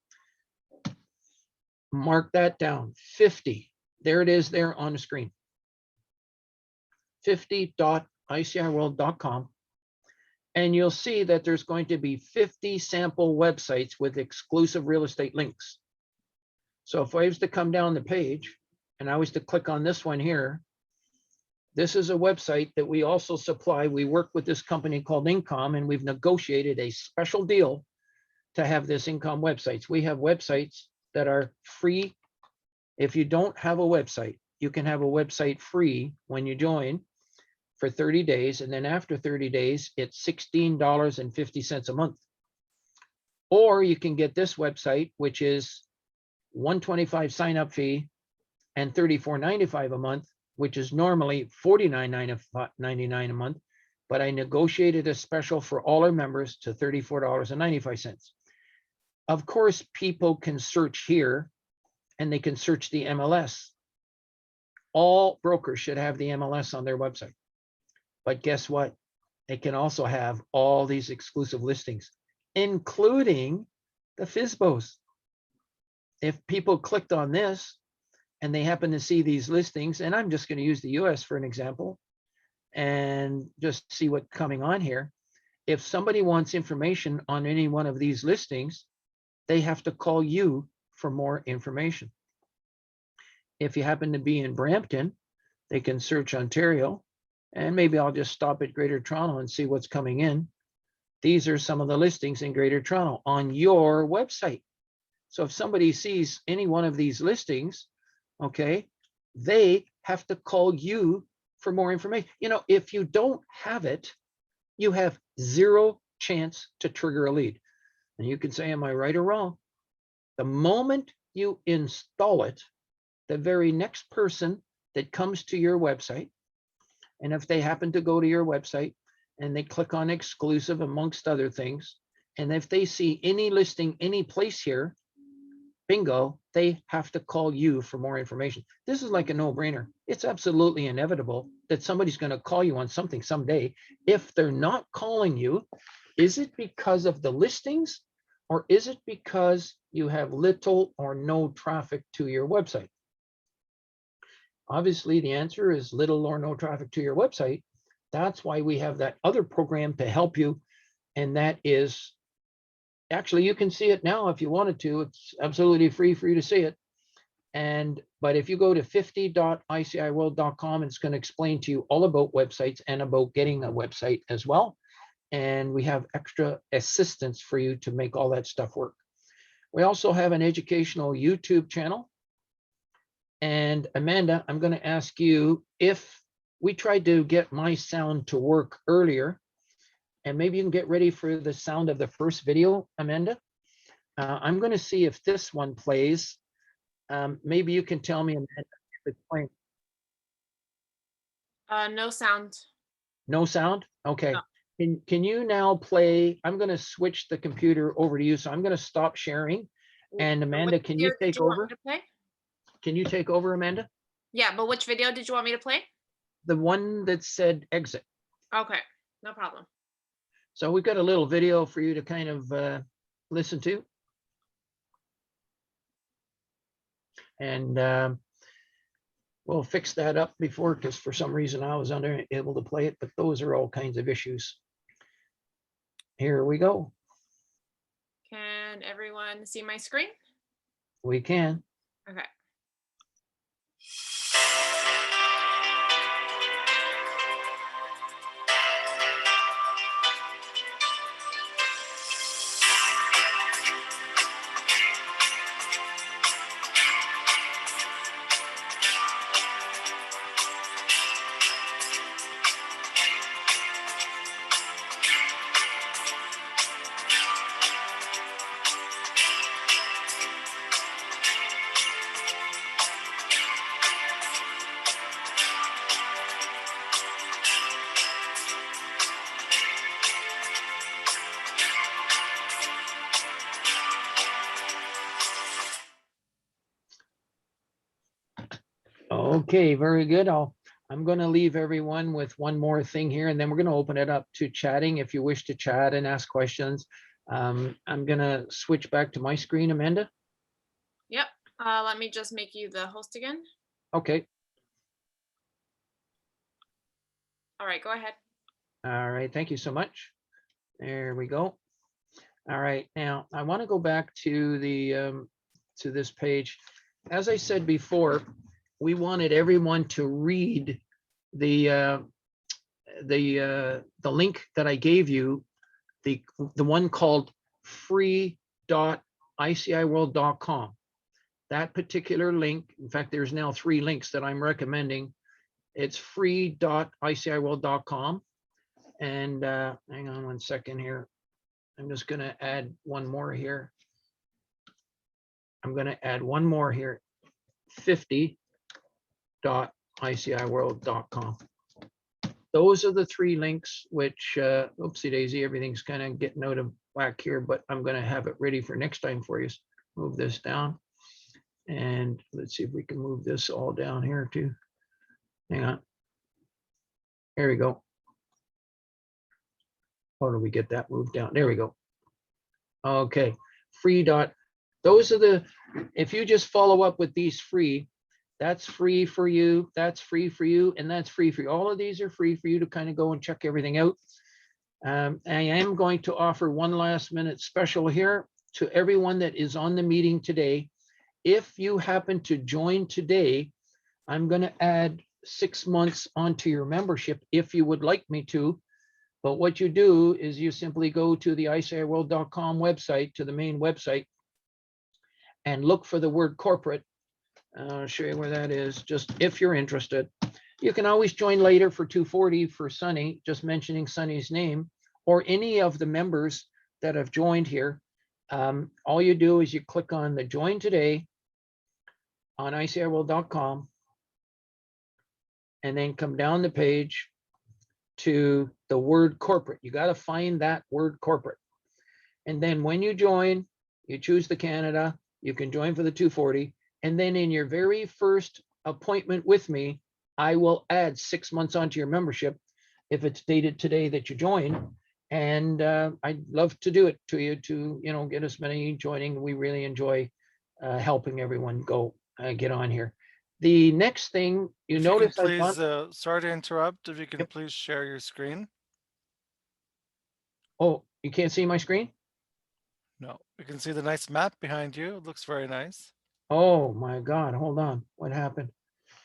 [SPEAKER 1] Mark that down, 50. There it is there on the screen. 50.ICIWorld.com. And you'll see that there's going to be 50 sample websites with exclusive real estate links. So if I was to come down the page and I was to click on this one here, this is a website that we also supply. We work with this company called Income, and we've negotiated a special deal to have this Income websites. We have websites that are free. If you don't have a website, you can have a website free when you join for 30 days. And then after 30 days, it's $16.50 a month. Or you can get this website, which is $125 sign up fee and $34.95 a month, which is normally $49.99 a month. But I negotiated a special for all our members to $34.95. Of course, people can search here and they can search the MLS. All brokers should have the MLS on their website. But guess what? They can also have all these exclusive listings, including the Fsbos. If people clicked on this and they happen to see these listings, and I'm just going to use the US for an example and just see what's coming on here. If somebody wants information on any one of these listings, they have to call you for more information. If you happen to be in Brampton, they can search Ontario. And maybe I'll just stop at Greater Toronto and see what's coming in. These are some of the listings in Greater Toronto on your website. So if somebody sees any one of these listings, okay, they have to call you for more information. You know, if you don't have it, you have 0 chance to trigger a lead. And you can say, am I right or wrong? The moment you install it, the very next person that comes to your website, and if they happen to go to your website and they click on exclusive amongst other things, and if they see any listing, any place here, bingo, they have to call you for more information. This is like a no-brainer. It's absolutely inevitable that somebody's going to call you on something someday. If they're not calling you, is it because of the listings, or is it because you have little or no traffic to your website? Obviously, the answer is little or no traffic to your website. That's why we have that other program to help you, and that is actually, you can see it now if you wanted to. It's absolutely free for you to see it. But if you go to 50.iciworld.com, it's going to explain to you all about websites and about getting a website as well. And we have extra assistance for you to make all that stuff work. We also have an educational YouTube channel. And Amanda, I'm going to ask you if we tried to get my sound to work earlier, and maybe you can get ready for the sound of the first video, Amanda. I'm going to see if this one plays. Maybe you can tell me, Amanda, if it's playing.
[SPEAKER 5] No sound.
[SPEAKER 1] No sound? Okay.
[SPEAKER 5] No.
[SPEAKER 1] Can you now play? I'm going to switch the computer over to you. So I'm going to stop sharing. And Amanda,
[SPEAKER 5] Which
[SPEAKER 1] can you
[SPEAKER 5] video did
[SPEAKER 1] take
[SPEAKER 5] want
[SPEAKER 1] over?
[SPEAKER 5] me to play?
[SPEAKER 1] Can you take over, Amanda?
[SPEAKER 5] Yeah, but which video did you want me to play?
[SPEAKER 1] The one that said exit.
[SPEAKER 5] Okay, no problem.
[SPEAKER 1] So we've got a little video for you to kind of listen to. And we'll fix that up before, because for some reason I was unable to play it, but those are all kinds of issues. Here we go.
[SPEAKER 5] Can everyone see my screen?
[SPEAKER 1] We can.
[SPEAKER 5] Okay.
[SPEAKER 1] Okay, very good. I'm going to leave everyone with one more thing here, and then we're going to open it up to chatting if you wish to chat and ask questions. I'm going to switch back to my screen, Amanda.
[SPEAKER 5] Yep. Let me just make you the host again.
[SPEAKER 1] Okay.
[SPEAKER 5] All right, go ahead.
[SPEAKER 1] All right. Thank you so much. There we go. All right. Now I want to go back to the to this page. As I said before, we wanted everyone to read the link that I gave you, the one called free.iciworld.com. That particular link, in fact, there's now 3 links that I'm recommending. It's free.iciworld.com. And hang on one second here. I'm just going to add one more here. I'm going to add one more here. 50.iciworld.com. Those are the 3 links, which, oopsie daisy, everything's kind of getting out of whack here, but I'm going to have it ready for next time for you. Move this down. And let's see if we can move this all down here too. Hang on. There we go. How do we get that moved down? There we go. Okay. Free dot. Those are the, if you just follow up with these free, that's free for you, that's free for you, and that's free for you. All of these are free for you to kind of go and check everything out. I am going to offer one last minute special here to everyone that is on the meeting today. If you happen to join today, I'm going to add 6 months onto your membership if you would like me to. But what you do is you simply go to the ICIWorld.com website, to the main website, and look for the word corporate. I'll show you where that is, just if you're interested. You can always join later for $240 for Sunny, just mentioning Sunny's name, or any of the members that have joined here. All you do is you click on the join today on ICIWorld.com, and then come down the page to the word corporate. You got to find that word corporate. And then when you join, you choose the Canada, you can join for the $240. And then in your very first appointment with me, I will add 6 months onto your membership if it's dated today that you join. And I'd love to do it to you to, you know, get as many joining. We really enjoy helping everyone go get on here. The next thing you notice,
[SPEAKER 2] please, sorry to interrupt. If you can
[SPEAKER 1] Yep.
[SPEAKER 2] please share your screen.
[SPEAKER 1] Oh, you can't see my screen?
[SPEAKER 2] No, you can see the nice map behind you. It looks very nice.
[SPEAKER 1] Oh my God, hold on. What happened?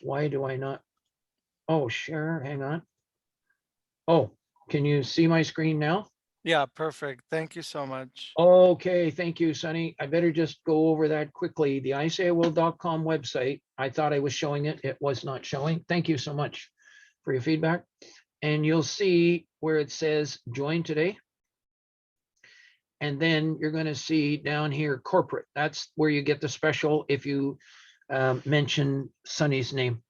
[SPEAKER 1] Why do I not? Oh, share, hang on. Oh, can you see my screen now?
[SPEAKER 2] Yeah, perfect. Thank you so much.
[SPEAKER 1] Okay, thank you, Sonny. I better just go over that quickly. The ICIWorld.com website, I thought I was showing it. It was not showing. Thank you so much for your feedback. And you'll see where it says join today. And then you're going to see down here corporate. That's where you get the special. If you mention Sonny's name,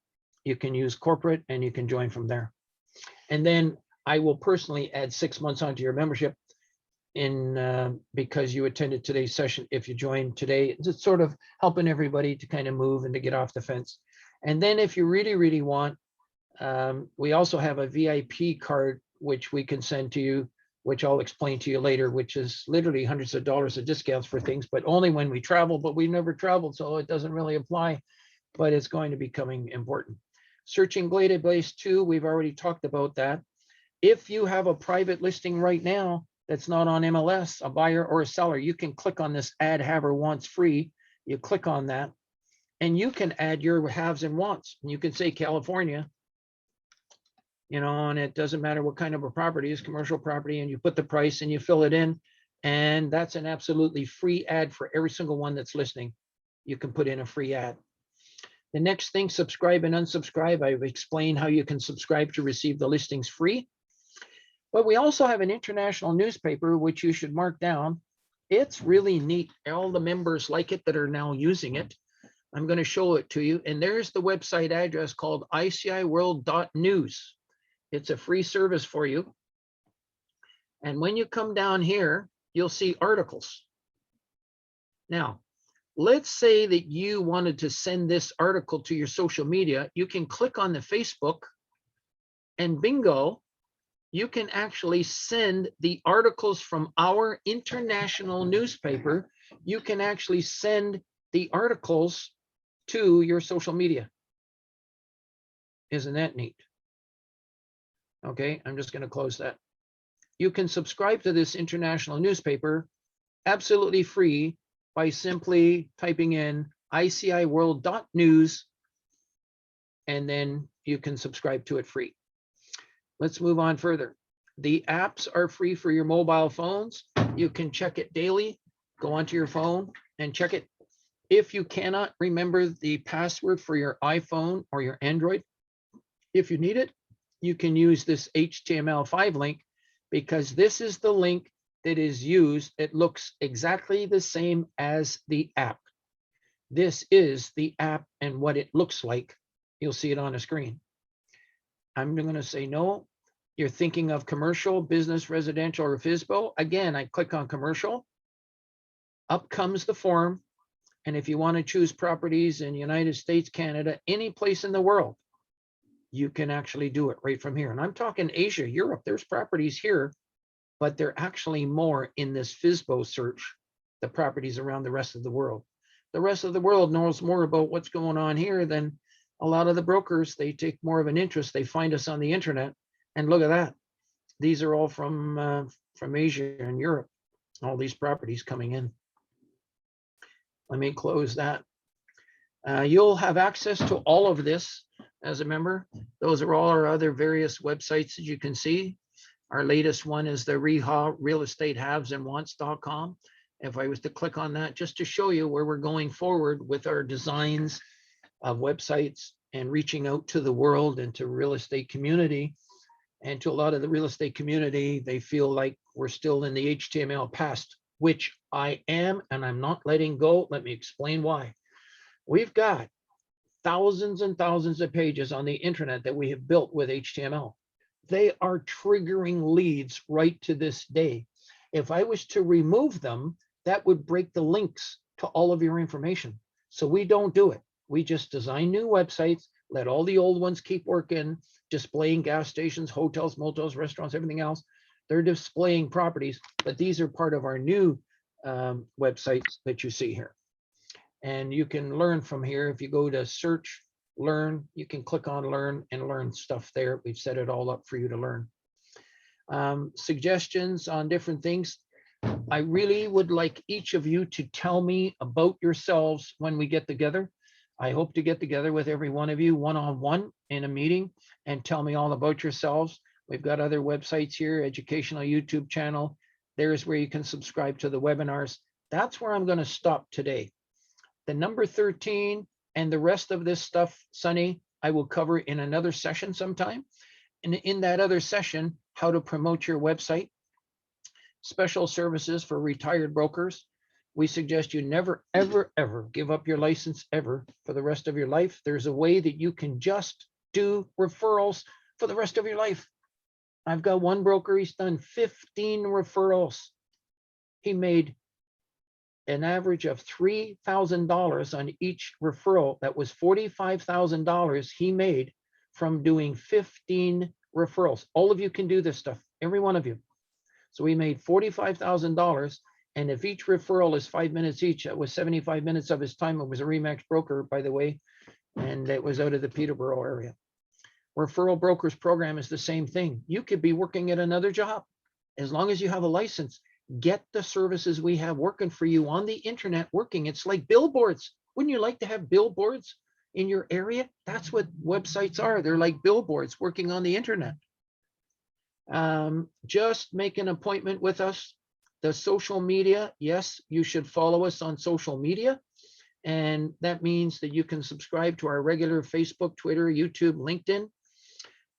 [SPEAKER 1] you can use corporate and you can join from there. And then I will personally add 6 months onto your membership in because you attended today's session. If you join today, it's sort of helping everybody to kind of move and to get off the fence. And then if you really, really want, we also have a VIP card, which we can send to you, which I'll explain to you later, which is literally hundreds of dollars of discounts for things, but only when we travel, but we never traveled, so it doesn't really apply, but it's going to be becoming important. Searching database 2, we've already talked about that. If you have a private listing right now that's not on MLS, a buyer or a seller, you can click on this add haver wants free. You click on that and you can add your haves and wants. And you can say California, you know, and it doesn't matter what kind of a property is, commercial property, and you put the price and you fill it in. And that's an absolutely free ad for every single one that's listening. You can put in a free ad. The next thing, subscribe and unsubscribe. I've explained how you can subscribe to receive the listings free. But we also have an international newspaper, which you should mark down. It's really neat. All the members like it that are now using it. I'm going to show it to you. And there's the website address called ICIWorld.news. It's a free service for you. And when you come down here, you'll see articles. Now, let's say that you wanted to send this article to your social media. You can click on the Facebook and bingo, you can actually send the articles from our international newspaper. You can actually send the articles to your social media. Isn't that neat? Okay, I'm just going to close that. You can subscribe to this international newspaper absolutely free by simply typing in ICIWorld.news, and then you can subscribe to it free. Let's move on further. The apps are free for your mobile phones. You can check it daily. Go onto your phone and check it. If you cannot remember the password for your iPhone or your Android, if you need it, you can use this HTML5 link, because this is the link that is used. It looks exactly the same as the app. This is the app and what it looks like. You'll see it on the screen. I'm going to say no. You're thinking of commercial, business, residential, or Fsbo. Again, I click on commercial. Up comes the form. And if you want to choose properties in United States, Canada, any place in the world, you can actually do it right from here. And I'm talking Asia, Europe. There's properties here, but they're actually more in this Fsbo search, the properties around the rest of the world. The rest of the world knows more about what's going on here than a lot of the brokers. They take more of an interest. They find us on the internet, and look at that. These are all from Asia and Europe, all these properties coming in. Let me close that. You'll have access to all of this as a member. Those are all our other various websites that you can see. Our latest one is the realestatehavesandwants.com. If I was to click on that, just to show you where we're going forward with our designs of websites and reaching out to the world and to real estate community. And to a lot of the real estate community, they feel like we're still in the HTML past, which I am, and I'm not letting go. Let me explain why. We've got thousands and thousands of pages on the internet that we have built with HTML. They are triggering leads right to this day. If I was to remove them, that would break the links to all of your information. So we don't do it. We just design new websites, let all the old ones keep working, displaying gas stations, hotels, motels, restaurants, everything else. They're displaying properties, but these are part of our new websites that you see here. And you can learn from here. If you go to search, learn, you can click on learn and learn stuff there. We've set it all up for you to learn. Suggestions on different things. I really would like each of you to tell me about yourselves when we get together. I hope to get together with every one of you one-on-one in a meeting and tell me all about yourselves. We've got other websites here, educational YouTube channel. There's where you can subscribe to the webinars. That's where I'm going to stop today. The number 13 and the rest of this stuff, Sunny, I will cover in another session sometime. And in that other session, how to promote your website, special services for retired brokers. We suggest you never, ever, ever give up your license ever for the rest of your life. There's a way that you can just do referrals for the rest of your life. I've got one broker, he's done 15 referrals. He made an average of $3,000 on each referral. That was $45,000 he made from doing 15 referrals. All of you can do this stuff, every one of you. So he made $45,000. And if each referral is 5 minutes each, that was 75 minutes of his time. It was a Remax broker, by the way, and it was out of the Peterborough area. Referral brokers program is the same thing. You could be working at another job. As long as you have a license, get the services we have working for you on the internet working. It's like billboards. Wouldn't you like to have billboards in your area? That's what websites are. They're like billboards working on the internet. Just make an appointment with us. The social media, yes, you should follow us on social media. And that means that you can subscribe to our regular Facebook, Twitter, YouTube, LinkedIn.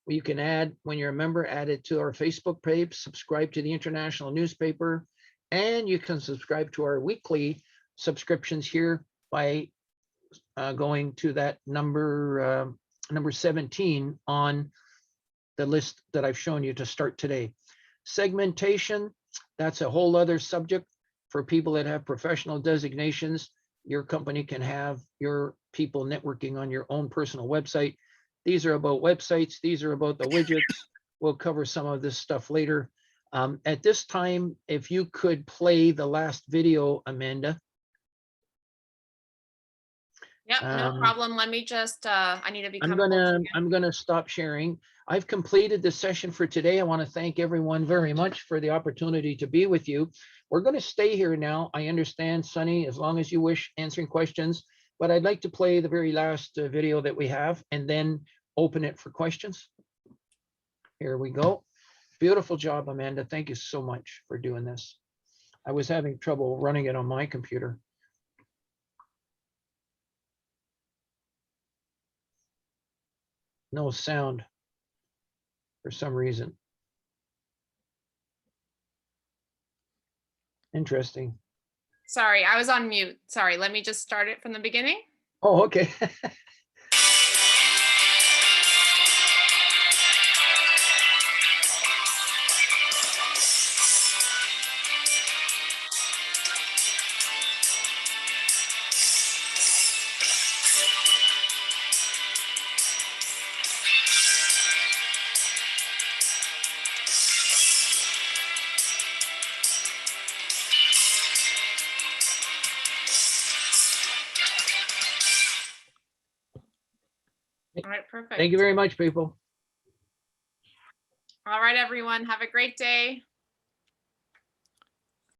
[SPEAKER 1] You can add, when you're a member, add it to our Facebook page, subscribe to the international newspaper, and you can subscribe to our weekly subscriptions here by going to that number 17 on the list that I've shown you to start today. Segmentation, that's a whole other subject for people that have professional designations. Your company can have your people networking on your own personal website. These are about websites. These are about the widgets. We'll cover some of this stuff later. At this time, if you could play the last video, Amanda.
[SPEAKER 5] Yep, no problem. Let me just, I need to become.
[SPEAKER 1] I'm gonna stop sharing. I've completed the session for today. I want to thank everyone very much for the opportunity to be with you. We're going to stay here now. I understand, Sunny, as long as you wish, answering questions, but I'd like to play the very last video that we have and then open it for questions. Here we go. Beautiful job, Amanda. Thank you so much for doing this. I was having trouble running it on my computer. No sound for some reason. Interesting.
[SPEAKER 5] Sorry, I was on mute. Sorry, let me just start it from the beginning.
[SPEAKER 1] Oh, okay.
[SPEAKER 5] All right, perfect.
[SPEAKER 1] Thank you very much, people.
[SPEAKER 5] All right, everyone. Have a great day.